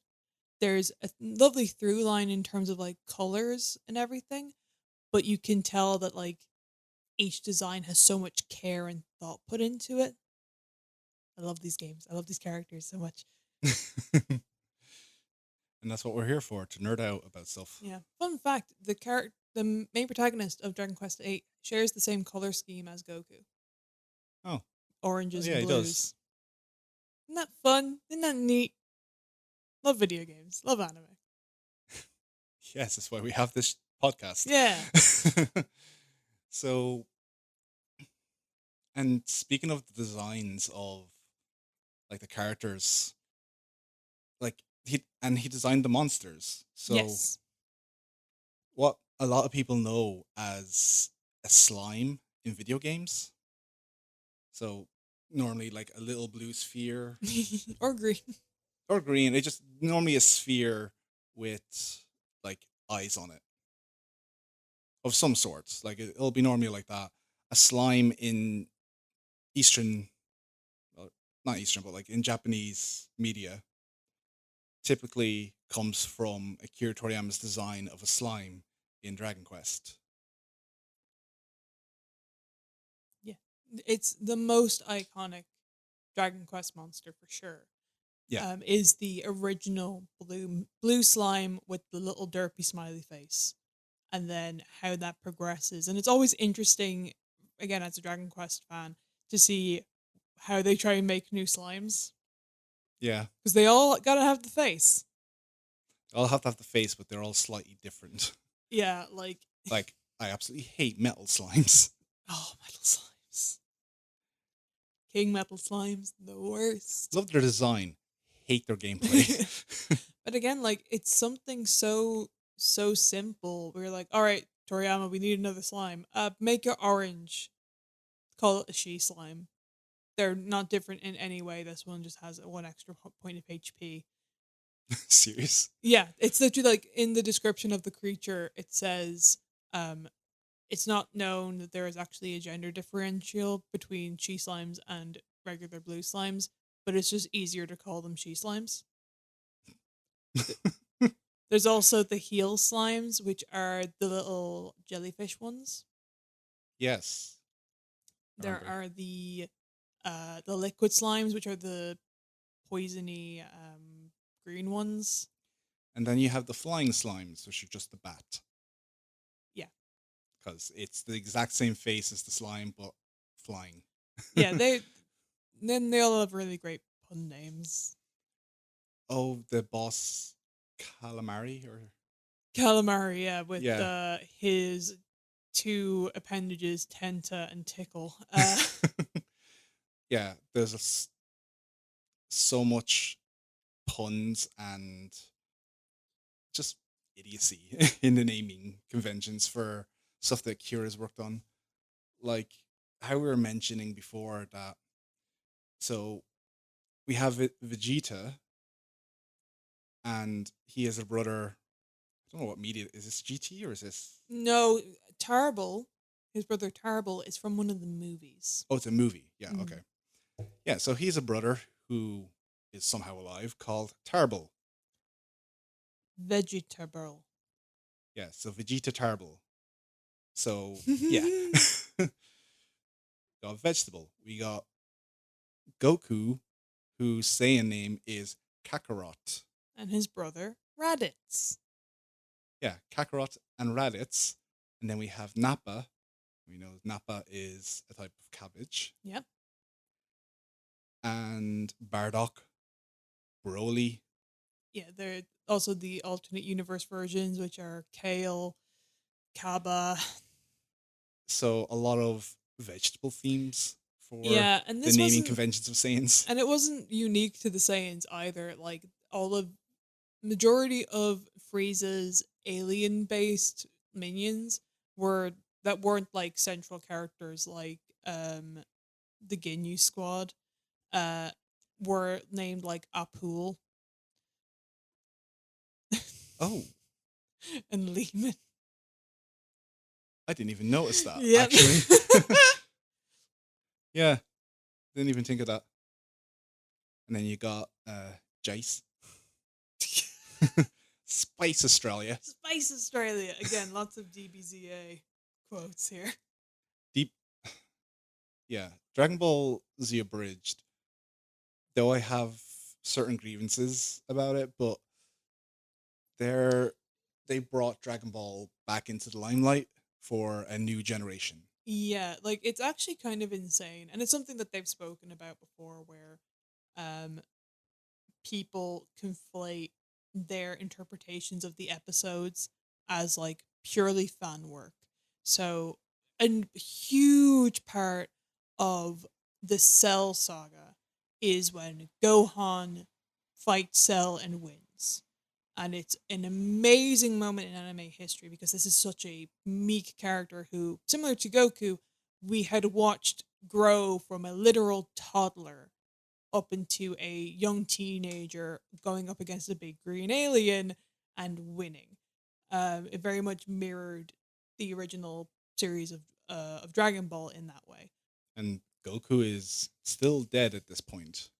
there's a lovely through line in terms of like colors and everything. But you can tell that like each design has so much care and thought put into it. I love these games. I love these characters so much. And that's what we're here for, to nerd out about stuff. Yeah. Fun fact, the main protagonist of Dragon Quest 8 shares the same color scheme as Goku. Oh. Oranges Yeah, and he blues. does. Isn't that fun? Isn't that neat? Love video games. Love anime. Yes, that's why we have this podcast. Yeah. So, and speaking of the designs of like the characters, like he designed the monsters. So Yes. what a lot of people know as a slime in video games. So normally like a little blue sphere Or green. or green. It's just normally a sphere with like eyes on it of some sort. Like it'll be normally like that. A slime in Eastern, well, not Eastern, but like in Japanese media, typically comes from Akira Toriyama's design of a slime in Dragon Quest. Yeah. It's the most iconic Dragon Quest monster for sure. Yeah. Is the original blue slime with the little derpy smiley face, and then how that progresses. And it's always interesting, again, as a Dragon Quest fan, to see how they try and make new slimes, Yeah. because they all gotta have the face. I'll have to have the face, but they're all slightly different. Yeah, like Like, I absolutely hate metal slimes. oh, metal slimes, King Metal Slimes, the worst. Love their design, hate their gameplay. But again, like it's something so simple. We're like, all right, Toriyama, we need another slime. Make it orange. Call it a she slime. They're not different in any way. This one just has 1 extra point of HP. Serious? Yeah, it's literally like in the description of the creature, it says, it's not known that there is actually a gender differential between she slimes and regular blue slimes, but it's just easier to call them she slimes. There's also the heel slimes, which are the little jellyfish ones. Yes, I There remember. are the liquid slimes, which are the poisony green ones. And then you have the flying slimes, which are just the bat, Yeah, because it's the exact same face as the slime, but flying. yeah. They all have really great pun names. Oh, the boss calamari, or Calamari, yeah, with yeah. his two appendages, Tenta and Tickle. Yeah, there's so much puns and just idiocy in the naming conventions for stuff that Kira's worked on. Like how we were mentioning before that, so we have Vegeta, and he has a brother. I don't know what media is this, GT or is this? No, Tarble, his brother Tarble, is from one of the movies. Oh, it's a movie. Yeah, Mm. okay. Yeah, so he's a brother who is somehow alive called Tarble. Vegetable. Yeah, so Vegeta Tarble. So yeah, got vegetable. We got Goku, whose Saiyan name is Kakarot. And his brother Raditz. Yeah, Kakarot and Raditz. And then we have Nappa. We know Nappa is a type of cabbage. Yep. And Bardock, Broly. Yeah, they're also the alternate universe versions, which are Kale, Kaba. So a lot of vegetable themes for Yeah, and the this naming wasn't, conventions of Saiyans. and it wasn't unique to the Saiyans either. Like all of majority of Frieza's alien based minions were that weren't like central characters like the Ginyu squad uh were named like Apul Oh, and Lehman. I didn't even notice that, Yep. actually. Yeah, didn't even think of that. And then you got Jace. Spice Australia. Spice Australia. Again, lots of DBZA quotes here. Deep. Yeah, Dragon Ball Z Abridged, though I have certain grievances about it, but they're they brought Dragon Ball back into the limelight for a new generation. Yeah, like it's actually kind of insane. And it's something that they've spoken about before where um people conflate their interpretations of the episodes as like purely fan work. So, a huge part of the Cell saga is when Gohan fights Cell and wins. And it's an amazing moment in anime history because this is such a meek character who, similar to Goku, we had watched grow from a literal toddler up into a young teenager going up against a big green alien and winning. It very much mirrored the original series of Dragon Ball in that way. And Goku is still dead at this point.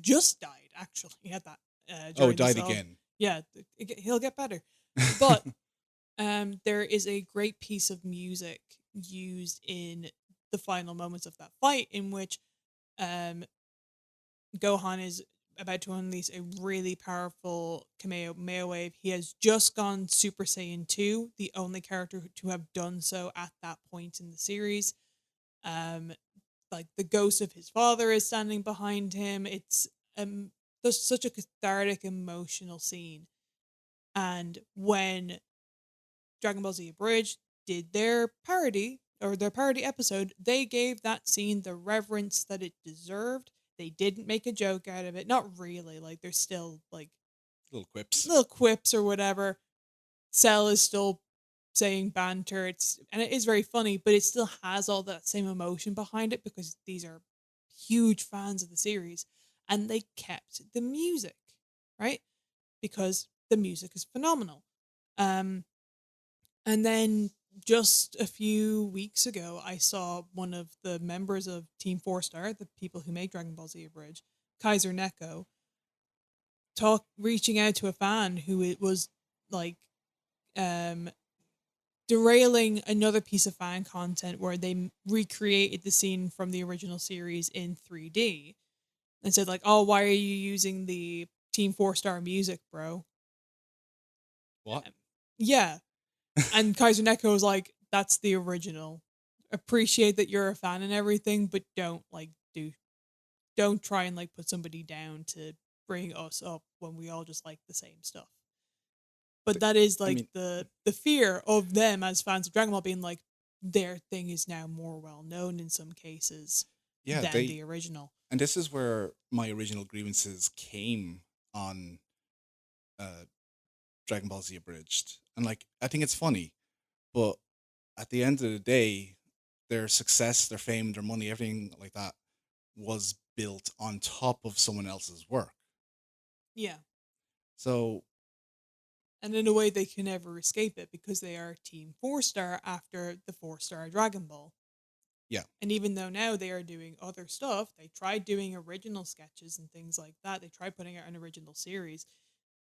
Just died actually at that Oh, during the died cell. again. Yeah, he'll get better. But there is a great piece of music used in the final moments of that fight in which um, Gohan is about to unleash a really powerful Kamehameha wave. He has just gone Super Saiyan 2, the only character to have done so at that point in the series. Um, like the ghost of his father is standing behind him. It's there's such a cathartic, emotional scene. And when Dragon Ball Z Abridged did their parody or their parody episode, they gave that scene the reverence that it deserved. They didn't make a joke out of it. Not really. Like there's still like Little quips. little quips or whatever. Cell is still saying banter. And it is very funny, but it still has all that same emotion behind it because these are huge fans of the series. And they kept the music, right? Because the music is phenomenal. Um, and then just a few weeks ago, I saw one of the members of Team Four Star, the people who make Dragon Ball Z Abridged, Kaiser Neko, reaching out to a fan who it was like derailing another piece of fan content where they recreated the scene from the original series in 3D and said like, "Oh, why are you using the Team 4-star music, bro?" What? Yeah. And Kaiser Neko was like, "That's the original. Appreciate that you're a fan and everything, but don't try and like put somebody down to bring us up when we all just like the same stuff." But But, that is I like mean, the fear of them as fans of Dragon Ball being like their thing is now more well known in some cases yeah, than the original. and this is where my original grievances came on uh, Dragon Ball Z Abridged. And like, I think it's funny, but at the end of the day, their success, their fame, their money, everything like that was built on top of someone else's work. Yeah. So And in a way they can never escape it because they are Team 4-star after the 4-star Dragon Ball. yeah, And even though now they are doing other stuff, they tried doing original sketches and things like that. They tried putting out an original series.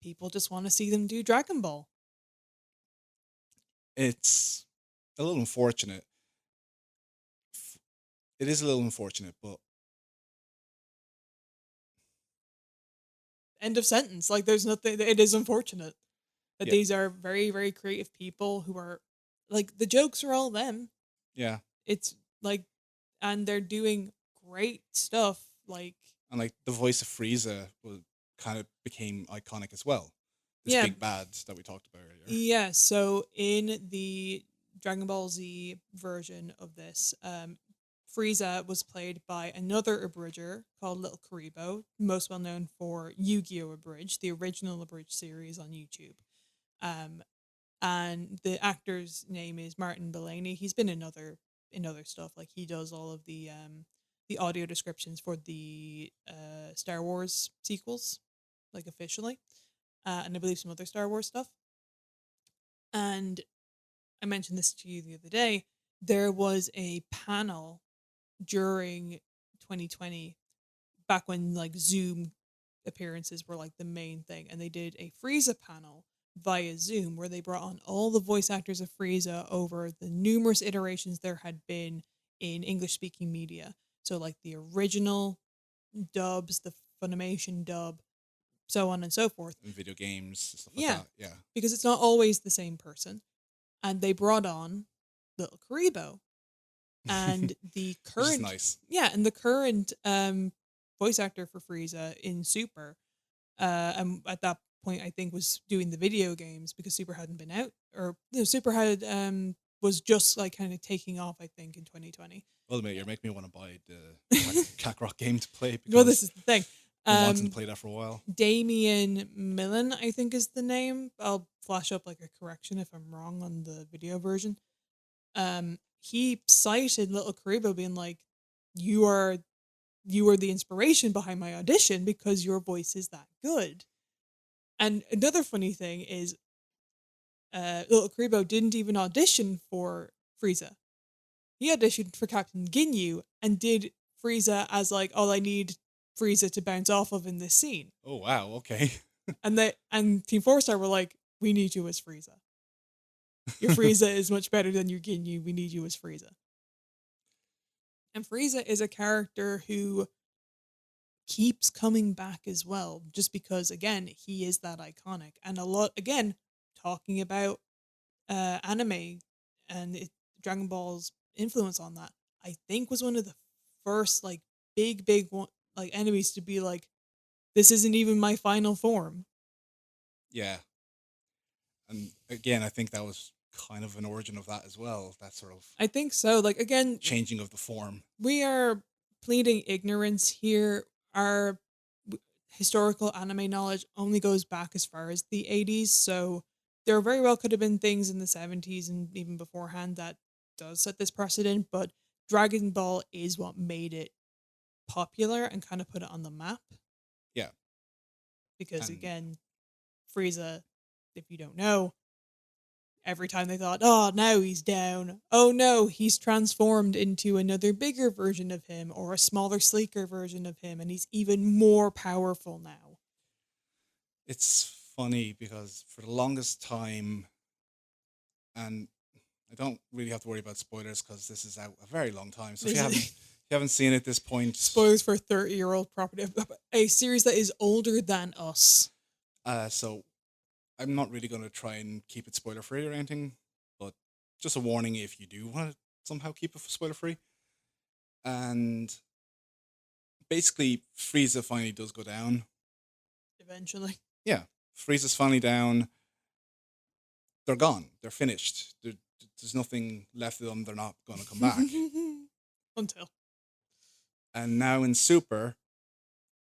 People just want to see them do Dragon Ball. it's a little unfortunate. It is a little unfortunate, but End of sentence. Like there's nothing. It is unfortunate that yeah, these are very, very creative people who are like the jokes are all them. yeah. It's like, and they're doing great stuff. Like, And like the voice of Frieza was kind of became iconic as well. This yeah, big bad that we talked about earlier. yeah. So in the Dragon Ball Z version of this, Frieza was played by another abridger called Little Karibo, most well known for Yu-Gi-Oh! Abridged, the original abridged series on YouTube. Um, and the actor's name is Martin Delaney. He's been in other stuff. Like he does all of the audio descriptions for the Star Wars sequels, like officially, and I believe some other Star Wars stuff. And I mentioned this to you the other day. There was a panel during 2020, back when like Zoom appearances were like the main thing, and they did a Frieza panel via Zoom where they brought on all the voice actors of Frieza over the numerous iterations there had been in English speaking media. So like the original dubs, the Funimation dub, so on and so forth. In video games, stuff like Yeah, that. Yeah. because it's not always the same person. And they brought on Little Karibo and the Which is current nice. yeah, and the current voice actor for Frieza in Super, and at that point I think was doing the video games because Super hadn't been out, or no, Super had was just like kind of taking off I think in 2020. Well, mate, you're making me want to buy the Kakarot game to play Well, this because is the thing. I've been wanting to play that for a while. Damien Millen, I think is the name. I'll flash up like a correction if I'm wrong on the video version. He cited Little Karibo being like, "You are the inspiration behind my audition because your voice is that good." And another funny thing is, Little Karibo didn't even audition for Frieza. He auditioned for Captain Ginyu and did Frieza as like, all I need Frieza to bounce off of in this scene. Oh wow, okay. And Team 4-star were like, we need you as Frieza. Your Frieza is much better than your Ginyu. We need you as Frieza. And Frieza is a character who keeps coming back as well, just because again he is that iconic. And a lot again talking about anime and Dragon Ball's influence on that. I think was one of the first like big one, like enemies to be like, this isn't even my final form. Yeah. And again, I think that was kind of an origin of that as well. That sort of I think so. Like again, changing of the form. we are pleading ignorance here. Our historical anime knowledge only goes back as far as the 80s, so there very well could have been things in the 70s and even beforehand that does set this precedent, but Dragon Ball is what made it popular and kind of put it on the map. Yeah. Because And again, Frieza, if you don't know, every time they thought, oh, now he's down. Oh no, he's transformed into another bigger version of him or a smaller, sleeker version of him, and he's even more powerful now. it's funny because for the longest time, and I don't really have to worry about spoilers because this is out a very long time. So if This you is- haven't seen it at this point, Spoilers for a 30-year-old property, a series that is older than us. so I'm not really going to try and keep it spoiler free or anything, but just a warning if you do want to somehow keep it spoiler free. And basically, Frieza finally does go down. Eventually. Yeah, Frieza's finally down. They're gone. They're finished. There's nothing left of them. They're not going to come back. Until. And now in Super,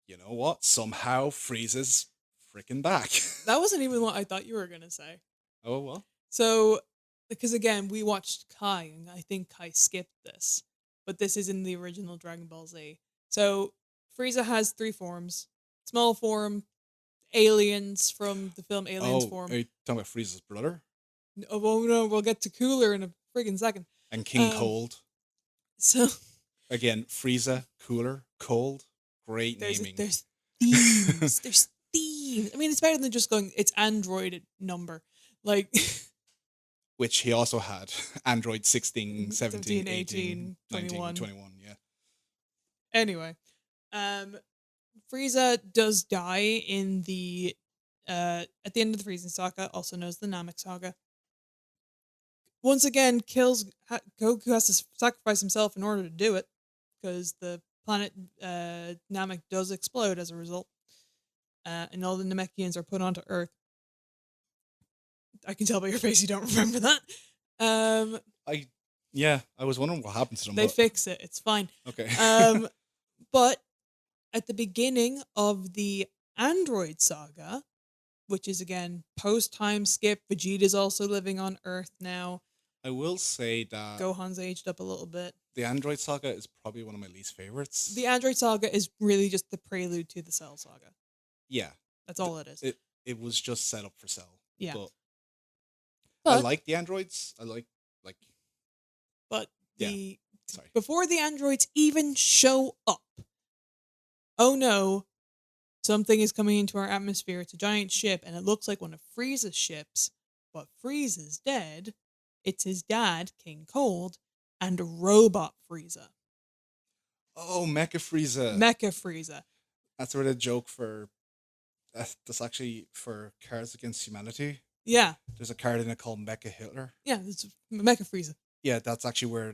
you know what? Somehow Frieza's freaking back. That wasn't even what I thought you were going to say. Oh, well. So, because again, we watched Kai, and I think Kai skipped this, but this is in the original Dragon Ball Z. So, Frieza has 3 forms: small form, aliens from the film Aliens form. Are you talking about Frieza's brother? Oh, well, no, we'll get to Cooler in a friggin' second. And King Cold. So, Again, Frieza, Cooler, Cold. Great naming. there's themes. There's themes. I mean, it's better than just going, it's Android number. Like, Which he also had. Android 16, 17, 17, 18, 21. 19, 21, yeah. Anyway, Frieza does die in the at the end of the Frieza saga, also known as the Namek saga. Once again, Goku has to sacrifice himself in order to do it, because the planet Namek does explode as a result, and all the Namekians are put onto Earth. I can tell by your face you don't remember that. I was wondering what happened to them. They fix it. It's fine. Okay. But at the beginning of the Android saga, which is again post-time skip, Vegeta's also living on Earth now. I will say that Gohan's aged up a little bit. the Android saga is probably one of my least favorites. The Android saga is really just the prelude to the Cell saga. Yeah. That's all it is. It was just set up for Cell. Yeah. But I like the androids. But Yeah. Sorry. before the androids even show up, oh no, something is coming into our atmosphere. It's a giant ship, and it looks like one of Frieza's ships. But Frieza's dead. It's his dad, King Cold, and a robot Frieza. Oh, Mecha Frieza. Mecha Frieza. That's sort of a joke for. That's actually for Cards Against Humanity. Yeah. There's a card in it called Mecha Hitler. Yeah, it's Mecha Frieza. Yeah, that's actually where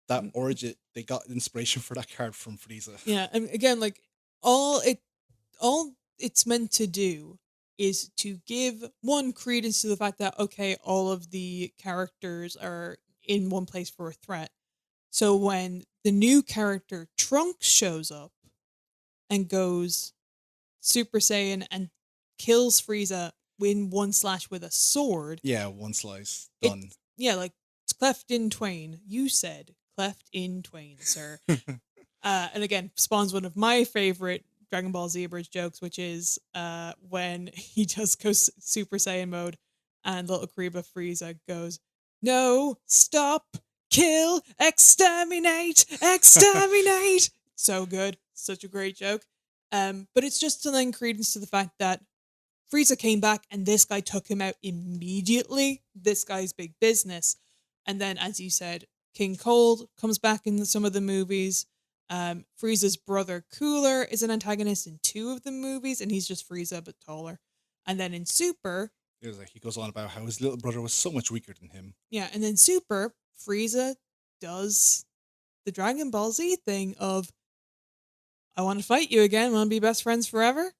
that origin, they got inspiration for that card from Frieza. Yeah, and again, like all it's meant to do is to give one credence to the fact that okay, all of the characters are in one place for a threat. So when the new character Trunks shows up and goes Super Saiyan and kills Frieza in one slash with a sword. Yeah, one slice. Done. Like it's cleft in twain. You said cleft in twain, sir. And again, spawns one of my favorite Dragon Ball Z Bridge jokes, which is when he just goes Super Saiyan mode and little Kriba Frieza goes, "No, stop, kill, exterminate, exterminate." So good. Such a great joke. But it's just to lend credence to the fact that Frieza came back and this guy took him out immediately. This guy's big business. And then, as you said, King Cold comes back in some of the movies. Frieza's brother Cooler is an antagonist in 2 of the movies, and he's just Frieza but taller. And then in Super, he goes on about how his little brother was so much weaker than him. Yeah, and then Super, Frieza does the Dragon Ball Z thing of, I want to fight you again, want to be best friends forever?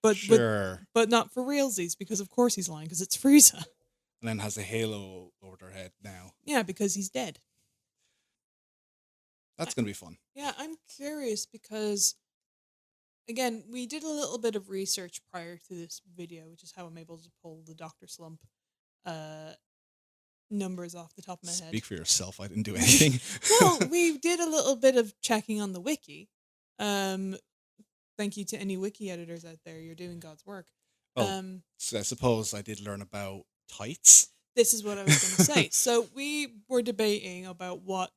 But sure. But not for realsies, because of course he's lying, because it's Frieza. And then has a halo over their head now. Yeah, because he's dead. That's going to be fun. Yeah, I'm curious because, again, we did a little bit of research prior to this video, which is how I'm able to pull the Dr. Slump numbers off the top of my head. Speak for yourself. I didn't do anything. Well, we did a little bit of checking on the wiki. Thank you to any wiki editors out there. You're doing God's work. So I suppose I did learn about tights. This is what I was going to say. So we were debating about what,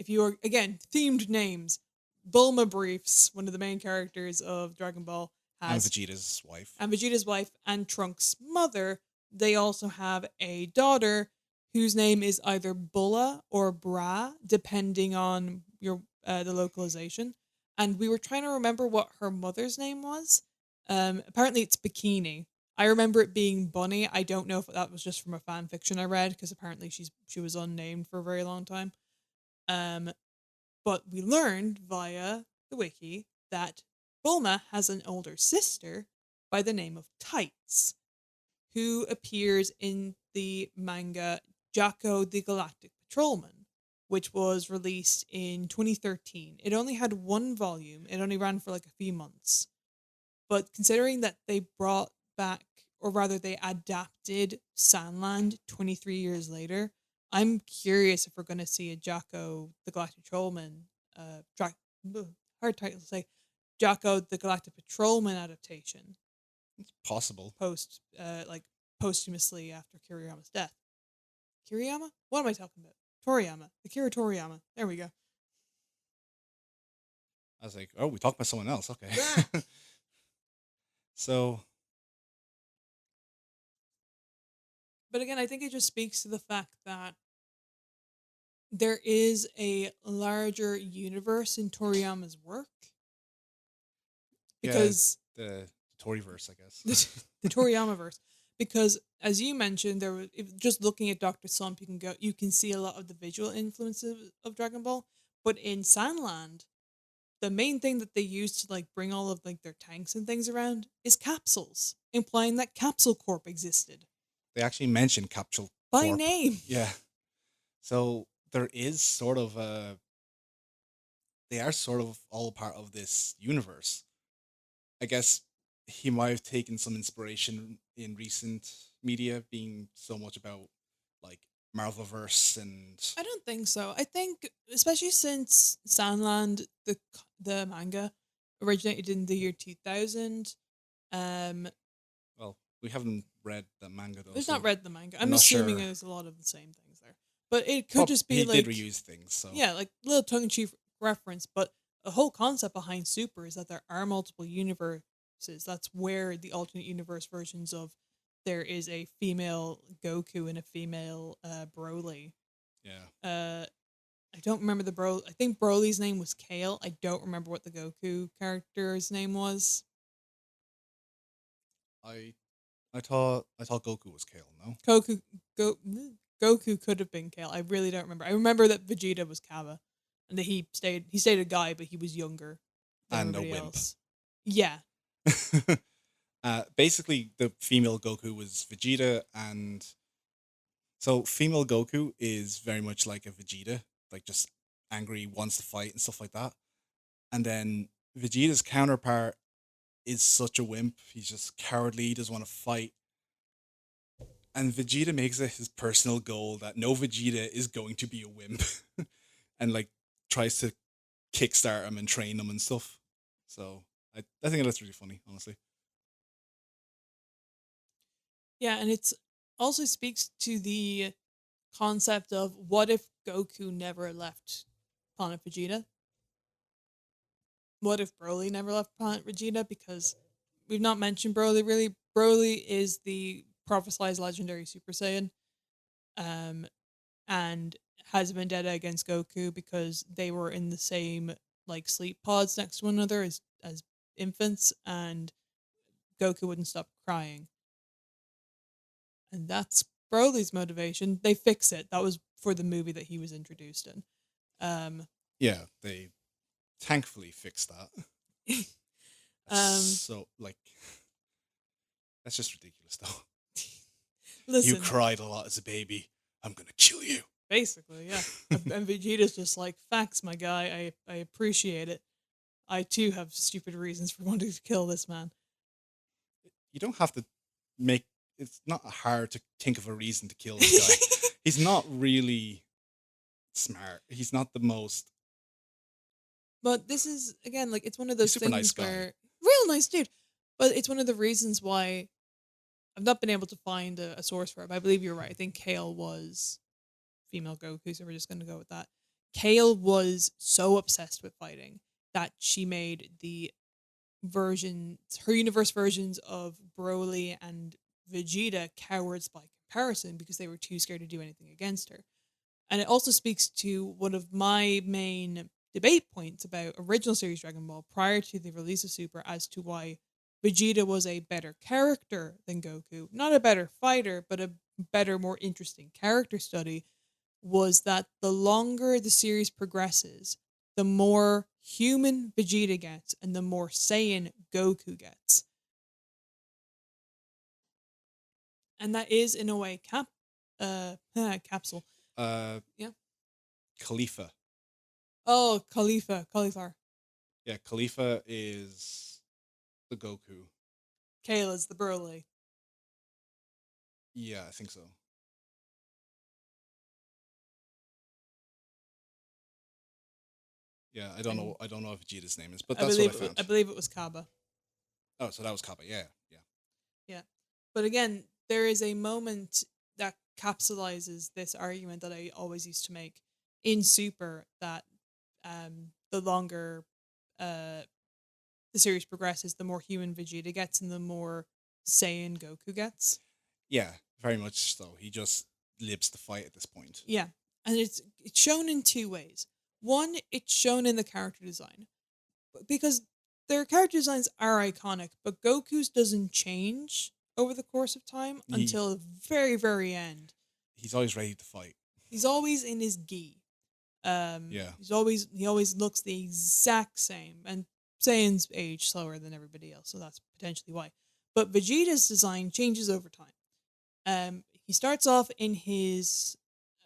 if you are, again, themed names. Bulma Briefs, one of the main characters of Dragon Ball, And has Vegeta's wife. and Vegeta's wife and Trunks' mother. They also have a daughter whose name is either Bulla or Bra, depending on your the localization. And we were trying to remember what her mother's name was. Apparently, it's Bikini. I remember it being Bunny. I don't know if that was just from a fan fiction I read because apparently she was unnamed for a very long time. Um, but we learned via the wiki that Bulma has an older sister by the name of Tights, who appears in the manga Jacko the Galactic Patrolman, which was released in 2013. It only had one volume, it only ran for like a few months. But considering that they brought back, or rather, they adapted Sandland 23 years later, I'm curious if we're going to see a Jacko the Galactic Patrolman, hard title to say, Jacko the Galactic Patrolman adaptation It's possible. like posthumously after Kiriyama's death. Kiriyama? What am I talking about? Toriyama. Akira Toriyama. There we go. I was like, oh, we talked about someone else. Okay. Ah. So, But again, I think it just speaks to the fact that there is a larger universe in Toriyama's work. Because the Toryverse, I guess. the Toriyama verse. Because as you mentioned, there was just looking at Dr. Slump, you can see a lot of the visual influences of Dragon Ball. But in Sandland, the main thing that they use to like bring all of like their tanks and things around is capsules, implying that Capsule Corp existed They actually mentioned Capsule by Corp. name. Yeah. So there is sort of they are sort of all part of this universe. I guess he might have taken some inspiration in recent media, being so much about like Marvelverse and I don't think so. I think, especially since Sandland, the manga, originated in the year 2000. well, we haven't read the manga though. I've So not read the manga. I'm I'm not assuming sure. there's a lot of the same things there, but it could just be he like did reuse things. So yeah, like little tongue in cheek reference. But the whole concept behind Super is that there are multiple universes. That's where the alternate universe versions of there is a female Goku and a female Broly. yeah, I don't remember the Bro. I think Broly's name was Kale. I don't remember what the Goku character's name was. I thought Goku was Kale. No, Goku could have been Kale. I really don't remember. I remember that Vegeta was Kaba, and that he stayed a guy, but he was younger than and a everybody wimp. else. Yeah, Basically, the female Goku was Vegeta, and so female Goku is very much like a Vegeta, like just angry, wants to fight and stuff like that. And then Vegeta's counterpart is such a wimp. He's just cowardly, doesn't want to fight. And Vegeta makes it his personal goal that no Vegeta is going to be a wimp, and like tries to kickstart him and train him and stuff. So I think that's really funny, honestly. yeah, and it's also speaks to the concept of what if Goku never left Planet Vegeta? What if Broly never left Planet Vegeta? Because we've not mentioned Broly really. Broly is the prophesized legendary Super Saiyan, um, and has a vendetta against Goku because they were in the same like sleep pods next to one another as infants, and Goku wouldn't stop crying, and that's Broly's motivation. They fix it. That was for the movie that he was introduced in. Um, Yeah, they thankfully fixed that. um, So like that's just ridiculous though. You listen, cried a lot as a baby. I'm gonna kill you. basically, yeah. And Vegeta's just like, facts, my guy. I appreciate it. I too have stupid reasons for wanting to kill this man. You don't have to make it's not hard to think of a reason to kill this guy. He's not really smart. He's not the most But this is again like it's one of he's those super things nice guy. where real nice dude. But it's one of the reasons why I've not been able to find a source for it. But I believe you're right. I think Kale was female Goku, so we're just gonna go with that. Kale was so obsessed with fighting that she made the her universe versions of Broly and Vegeta cowards by comparison because they were too scared to do anything against her. And it also speaks to one of my main debate points about original series Dragon Ball prior to the release of Super as to why Vegeta was a better character than Goku. Not a better fighter, but a better, more interesting character study, was that the longer the series progresses, the more human Vegeta gets and the more Saiyan Goku gets. And that is, in a way, capsule. Yeah. Khalifa. Oh, Cauliflower. Yeah, Khalifa is the Goku. Kayla's the Broly. Yeah, I think so. Yeah, I don't know. I don't know what Vegeta's name is, but that's what I found. I believe it was Kaba. Oh, so that was Kappa. Yeah, yeah. Yeah. But again, there is a moment that capsulizes this argument that I always used to make in Super that the longer the series progresses, the more human Vegeta gets and the more Saiyan Goku gets. Yeah, very much so. He just lives the fight at this point. Yeah. And it's shown in two ways. One, it's shown in the character design. Because their character designs are iconic, but Goku's doesn't change over the course of time until the very, very end. He's always ready to fight. He's always in his gi. Yeah. He always looks the exact same, and Saiyan's age slower than everybody else, so that's potentially why. But Vegeta's design changes over time. He starts off in his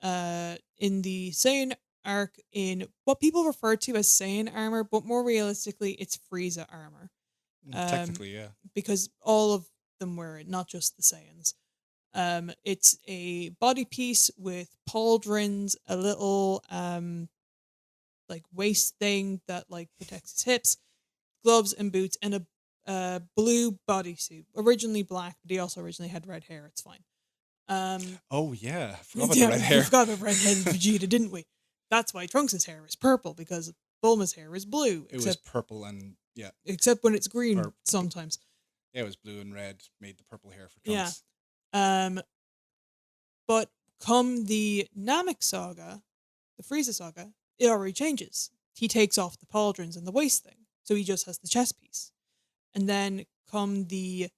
in the Saiyan arc in what people refer to as Saiyan armor, but more realistically, it's Frieza armor. Technically, yeah. Because all of them wear it, not just the Saiyans. It's a body piece with pauldrons, a little like waist thing that like protects his hips, gloves and boots, and a blue bodysuit. Originally black, but he also originally had red hair. It's fine. Oh yeah, I forgot about the red hair. We forgot about red-headed Vegeta, didn't we? That's why Trunks' hair is purple, because Bulma's hair is blue. It was purple and yeah. Except when it's green sometimes. Yeah, it was blue and red made the purple hair for Trunks. Yeah. But come the Namek saga, the Frieza saga, it already changes. He takes off the pauldrons and the waist thing, so he just has the chest piece. And then come the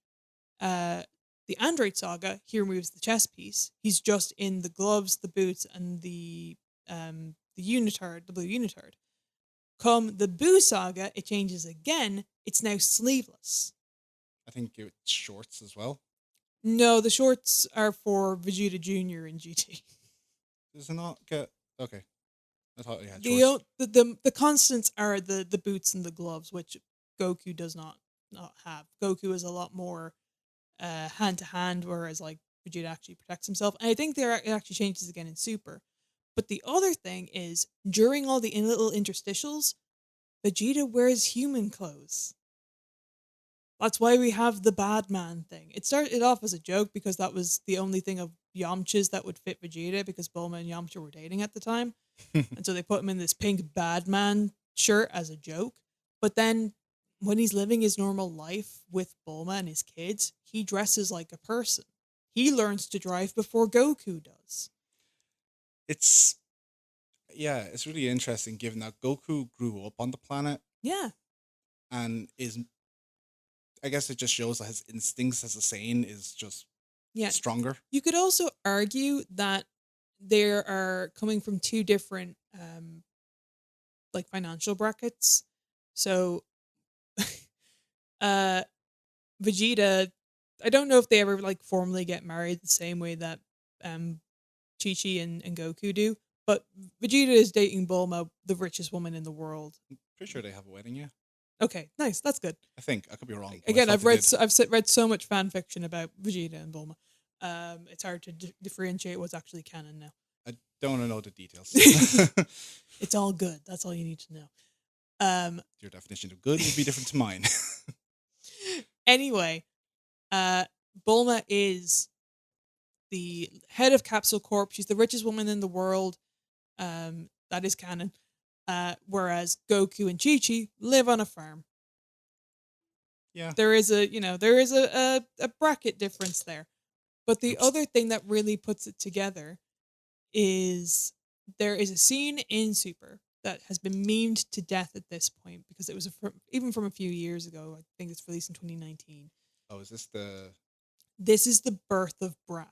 Android saga, he removes the chest piece. He's just in the gloves, the boots, and the unitard, the blue unitard. Come the Boo saga, it changes again. It's now sleeveless. I think it's shorts as well. No, the shorts are for Vegeta Jr. in GT. Does it not get okay? I thought you had shorts. The constants are the boots and the gloves, which Goku does not have. Goku is a lot more hand to hand, whereas like Vegeta actually protects himself. And I think it actually changes again in Super. But the other thing is, during all the little interstitials, Vegeta wears human clothes. That's why we have the bad man thing. It started off as a joke because that was the only thing of Yamcha's that would fit Vegeta, because Bulma and Yamcha were dating at the time. And so they put him in this pink bad man shirt as a joke. But then when he's living his normal life with Bulma and his kids, he dresses like a person. He learns to drive before Goku does. It's really interesting given that Goku grew up on the planet. Yeah. And I guess it just shows that his instincts as a Saiyan is just stronger. You could also argue that they are coming from two different like financial brackets. So Vegeta, I don't know if they ever like formally get married the same way that Chi-Chi and Goku do, but Vegeta is dating Bulma, the richest woman in the world. I'm pretty sure they have a wedding, yeah. Okay, nice. That's good. I think I could be wrong. Again, I've read so much fan fiction about Vegeta and Bulma. It's hard to differentiate what's actually canon now. I don't want to know the details. It's all good. That's all you need to know. Your definition of good would be different to mine. Anyway, Bulma is the head of Capsule Corp. She's the richest woman in the world. That is canon. Whereas Goku and Chi-Chi live on a farm. Yeah. There is a bracket difference there. But the Oops. other thing that really puts it together is there is a scene in Super that has been memed to death at this point because it was even from a few years ago. I think it's released in 2019. Oh, is this the? This is the birth of Bra,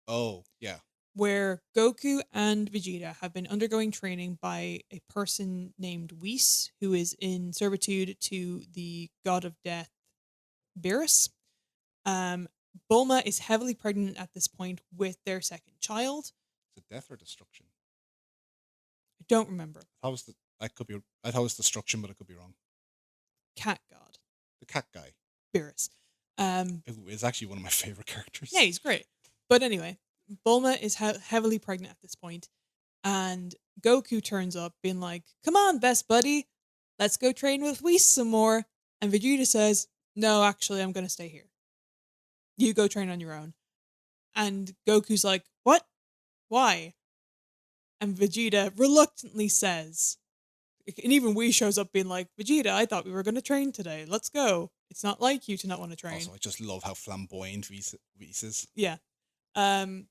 Oh, yeah. where Goku and Vegeta have been undergoing training by a person named Whis, who is in servitude to the god of death, Beerus. Um, Bulma is heavily pregnant at this point with their second child. Is it death or destruction? I don't remember. I could be. I thought it was destruction, but I could be wrong. Cat god, The cat guy. Beerus. Who is actually one of my favorite characters. Yeah, he's great. But anyway, Bulma is heavily pregnant at this point, and Goku turns up being like, "Come on, best buddy, let's go train with Whis some more." And Vegeta says, "No, actually, I'm going to stay here. You go train on your own." And Goku's like, "What? Why?" And Vegeta reluctantly says, and even Whis shows up being like, "Vegeta, I thought we were going to train today. Let's go. It's not like you to not want to train." Also, I just love how flamboyant Whis is. Yeah. And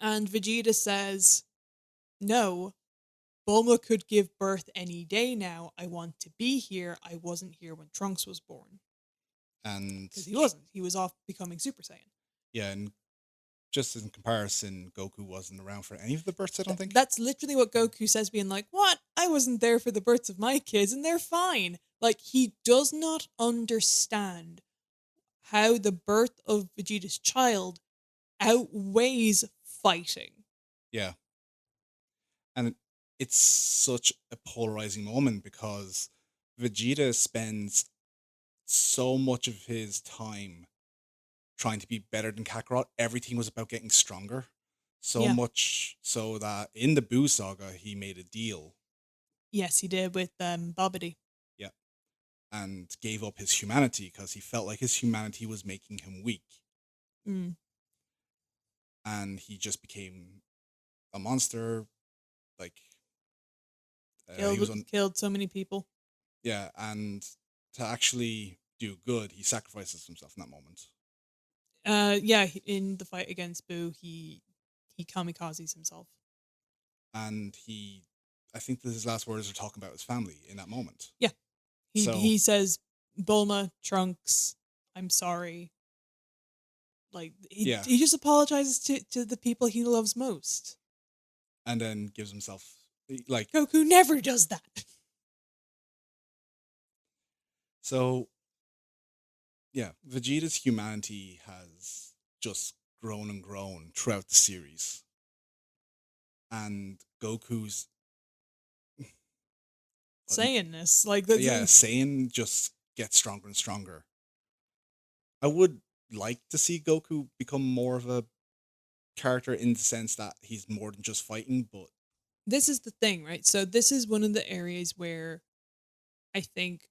Vegeta says, "No, Bulma could give birth any day now. I want to be here. I wasn't here when Trunks was born." And Because he wasn't. He was off becoming Super Saiyan. yeah, and just in comparison, Goku wasn't around for any of the births, I don't think. That's literally what Goku says, being like, "What? I wasn't there for the births of my kids, and they're fine." Like, he does not understand how the birth of Vegeta's child outweighs fighting. Yeah. And it's such a polarizing moment because Vegeta spends so much of his time trying to be better than Kakarot. Everything was about getting stronger. So Yeah. much so that in the Buu saga, he made a deal. Yes, he did with Babidi. Yeah. And gave up his humanity because he felt like his humanity was making him weak. Mm. And he just became a monster. Like, Killed so many people. Yeah, and to actually do good, he sacrifices himself in that moment. Yeah, in the fight against Boo, he kamikazes himself. And I think that his last words are talking about his family in that moment. Yeah. So He says, "Bulma, Trunks, I'm sorry." Like, he just apologizes to the people he loves most. and then gives himself like Goku never does that. so. Yeah, Vegeta's humanity has just grown and grown throughout the series, and Goku's Saying this, like, Saiyan just gets stronger and stronger. I would like to see Goku become more of a character in the sense that he's more than just fighting, but this is the thing, right? So this is one of the areas where I think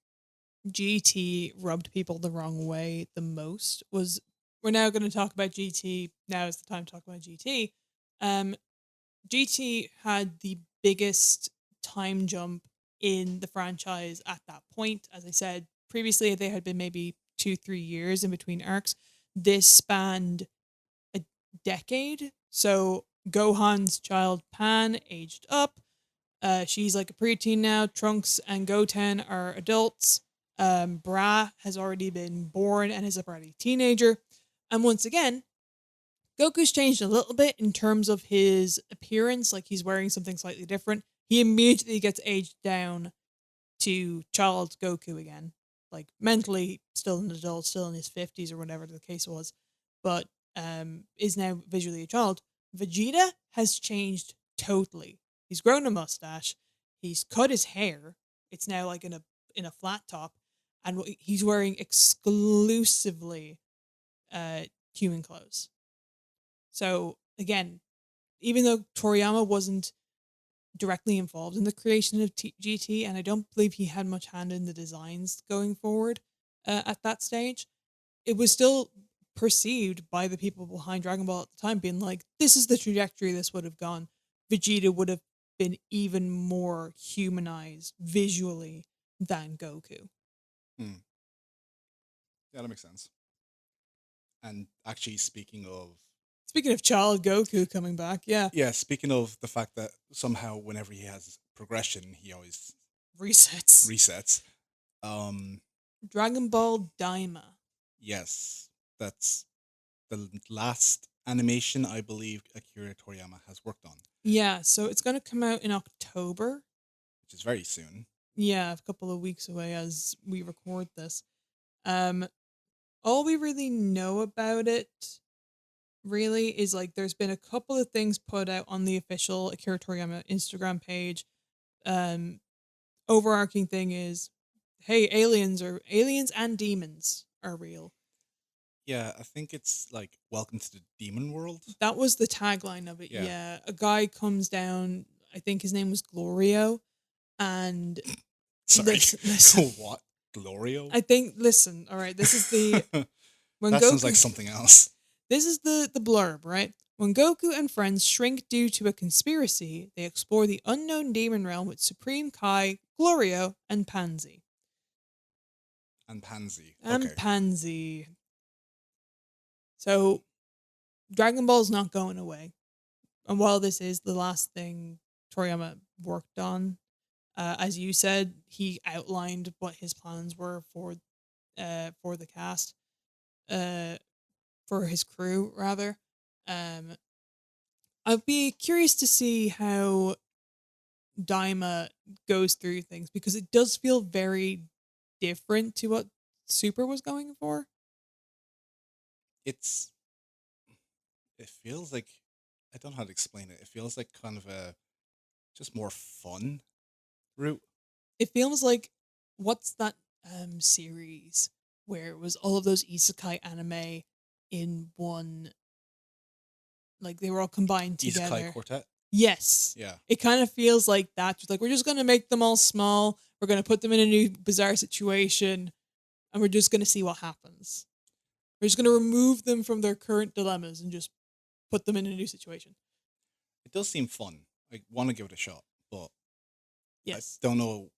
GT rubbed people the wrong way the most. Was we're now going to talk about GT. Now is the time to talk about GT. GT had the biggest time jump in the franchise at that point. As I said previously, they had been maybe 2-3 years in between arcs. This spanned a decade. So Gohan's child Pan aged up. She's like a preteen now. Trunks and Goten are adults. Bra has already been born and is already a teenager. And once again, Goku's changed a little bit in terms of his appearance. Like, he's wearing something slightly different. He immediately gets aged down to child Goku again. Like, mentally still an adult, still in his 50s or whatever the case was, but is now visually a child. Vegeta has changed totally. He's grown a mustache. He's cut his hair. It's now like in a flat top, and he's wearing exclusively human clothes. So again, even though Toriyama wasn't directly involved in the creation of GT, and I don't believe he had much hand in the designs going forward at that stage, it was still perceived by the people behind Dragon Ball at the time being like, this is the trajectory this would have gone. Vegeta would have been even more humanized visually than Goku. Yeah, that makes sense. And actually, Speaking of child Goku coming back, yeah, speaking of the fact that somehow whenever he has progression, he always resets. resets. Um, Dragon Ball Daima. yes, that's the last animation I believe Akira Toriyama has worked on, Yeah, so it's going to come out in October. which is very soon. Yeah, a couple of weeks away as we record this. Um, all we really know about it really is like there's been a couple of things put out on the official Akira Toriyama Instagram page. Um, overarching thing is, hey, aliens and demons are real. Yeah, I think it's like "Welcome to the Demon World." That was the tagline of it. Yeah. Yeah, a guy comes down. I think his name was Glorio, and Sorry, listen. what Glorio? I think listen. All right, this is the when That Goku. sounds like something else. This is the blurb, right? When Goku and friends shrink due to a conspiracy, they explore the unknown demon realm with Supreme Kai, Glorio, and Pansy. And Pansy. And Okay. Pansy. So Dragon Ball's not going away. And while this is the last thing Toriyama worked on, as you said, he outlined what his plans were for the cast, uh, for his crew rather. Um, I'd be curious to see how Daima goes through things because it does feel very different to what Super was going for. It's. It feels like I don't know how to explain it. It feels like kind of a just more fun route. It feels like what's that series where it was all of those isekai anime in one, like they were all combined Isekai together. Quartet. Yes. Yeah. It kind of feels like that. Just like we're just gonna make them all small, we're gonna put them in a new bizarre situation, and we're just gonna see what happens. We're just gonna remove them from their current dilemmas and just put them in a new situation. It does seem fun. I want to give it a shot, but Yes. I don't know.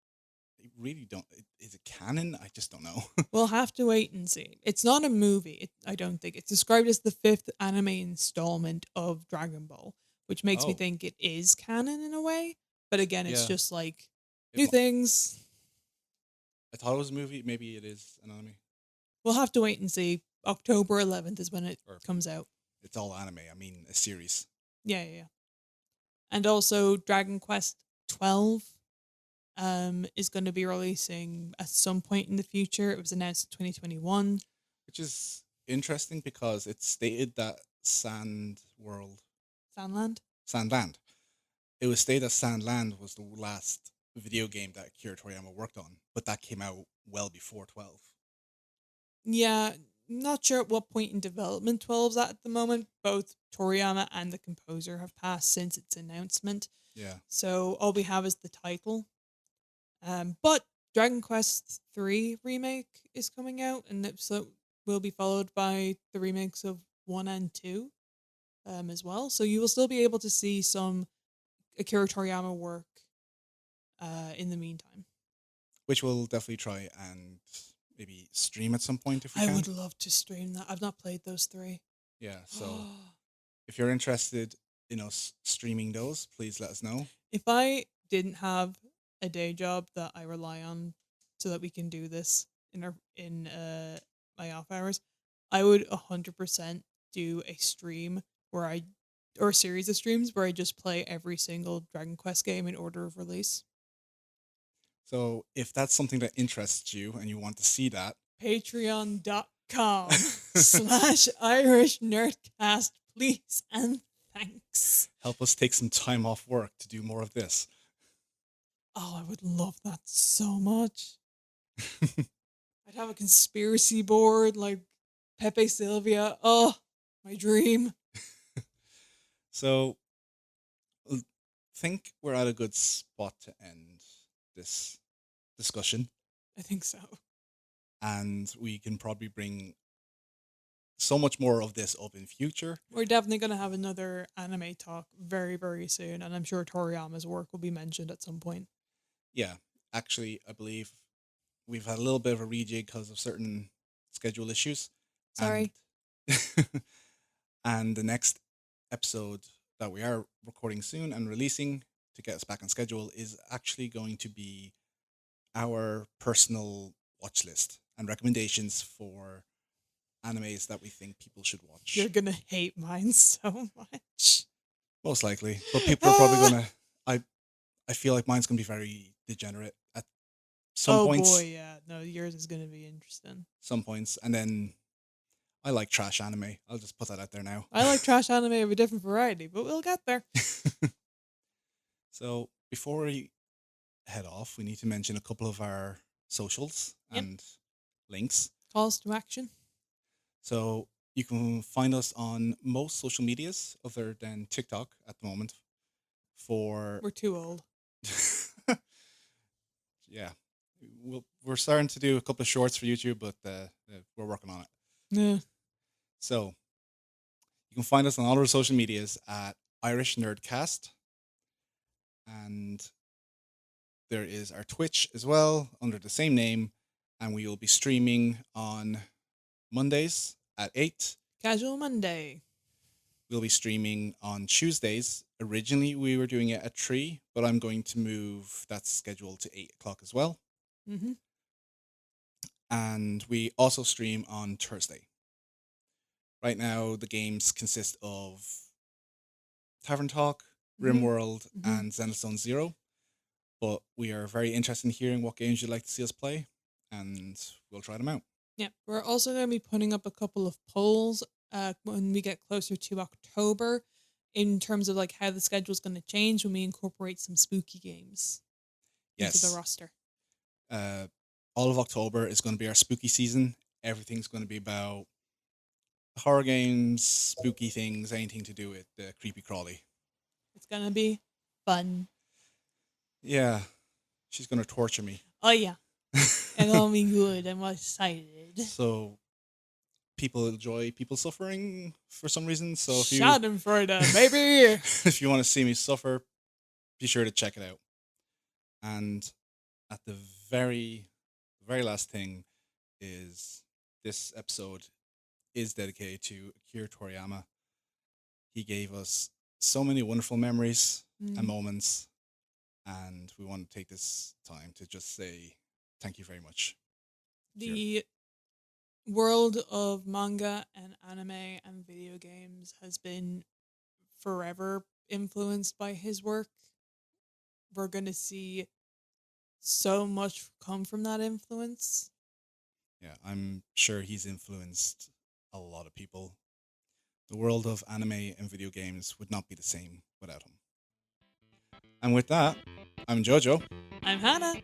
I really don't. Is it canon? I just don't know. We'll have to wait and see. It's not a movie, I don't think. It's described as the 5th anime installment of Dragon Ball, which makes me Oh, think it is canon in a way. But again, it's yeah. just like It new mu- things. I thought it was a movie. Maybe it is an anime. We'll have to wait and see. October 11th is when it Or comes out. it's all anime. I mean, a series. Yeah. And also Dragon Quest 12 is going to be releasing at some point in the future. It was announced in 2021. Which is interesting because it stated that Sandland? Sandland. It was stated that Sandland was the last video game that Akira Toriyama worked on, but that came out well before 12. Yeah, not sure at what point in development 12's at the moment. Both Toriyama and the composer have passed since its announcement. Yeah. So all we have is the title. But Dragon Quest 3 remake is coming out, and so will be followed by the remakes of 1 and 2 as well. So you will still be able to see some Akira Toriyama work in the meantime. Which we'll definitely try and maybe stream at some point if we I can. would love to stream that. I've not played those 3. Yeah, so if you're interested in us streaming those, please let us know. If I didn't have a day job that I rely on so that we can do this in my off hours, I would 100% do a stream or a series of streams where I just play every single Dragon Quest game in order of release. So if that's something that interests you and you want to see that, Patreon.com/Irish Nerdcast, please and thanks. help us take some time off work to do more of this. Oh, I would love that so much. I'd have a conspiracy board like Pepe Sylvia. Oh, my dream. So I think we're at a good spot to end this discussion, I think so. and we can probably bring so much more of this up in future. We're definitely going to have another anime talk very, very soon, and I'm sure Toriyama's work will be mentioned at some point. Yeah, actually, I believe we've had a little bit of a rejig because of certain schedule issues. Sorry. And the next episode that we are recording soon and releasing to get us back on schedule is actually going to be our personal watch list and recommendations for animes that we think people should watch. You're gonna hate mine so much. Most likely. But people are probably gonna I feel like mine's gonna be very degenerate at some points. Oh boy, yeah. No, yours is gonna be interesting. Some points. And then I like trash anime. I'll just put that out there now. I like trash anime of a different variety, but we'll get there. So before we head off, we need to mention a couple of our socials and links. Calls to action. So you can find us on most social medias other than TikTok at the moment. We're too old. Yeah. We're starting to do a couple of shorts for YouTube, but we're working on it. Yeah. So you can find us on all our social medias at Irish Nerdcast. And there is our Twitch as well under the same name. And we will be streaming on Mondays at 8. Casual Monday. We'll be streaming on Tuesdays. Originally, we were doing it at 3, but I'm going to move that schedule to 8 o'clock as well. Mm-hmm. And we also stream on Thursday. Right now, the games consist of Tavern Talk, RimWorld, and Xenostone Zero. But we are very interested in hearing what games you'd like to see us play, and we'll try them out. Yeah, we're also going to be putting up a couple of polls when we get closer to October in terms of like how the schedule is going to change when we incorporate some spooky games into the roster. All of October is going to be our spooky season. Everything's going to be about horror games, spooky things, anything to do with the creepy crawly. It's going to be fun. Yeah, she's going to torture me. Oh, yeah. It's going to be good. I'm excited. So people enjoy people suffering for some reason. So if Schadenfreude, baby. if you want to see me suffer, be sure to check it out. And at the very last thing is this episode is dedicated to Akira Toriyama. He gave us so many wonderful memories and moments, and we want to take this time to just say thank you very much. The world of manga and anime and video games has been forever influenced by his work. We're going to see so much come from that influence. Yeah, I'm sure he's influenced a lot of people. The world of anime and video games would not be the same without him. And with that, I'm JoJo. I'm Hannah.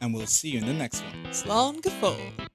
And we'll see you in the next one. Slán go fóill.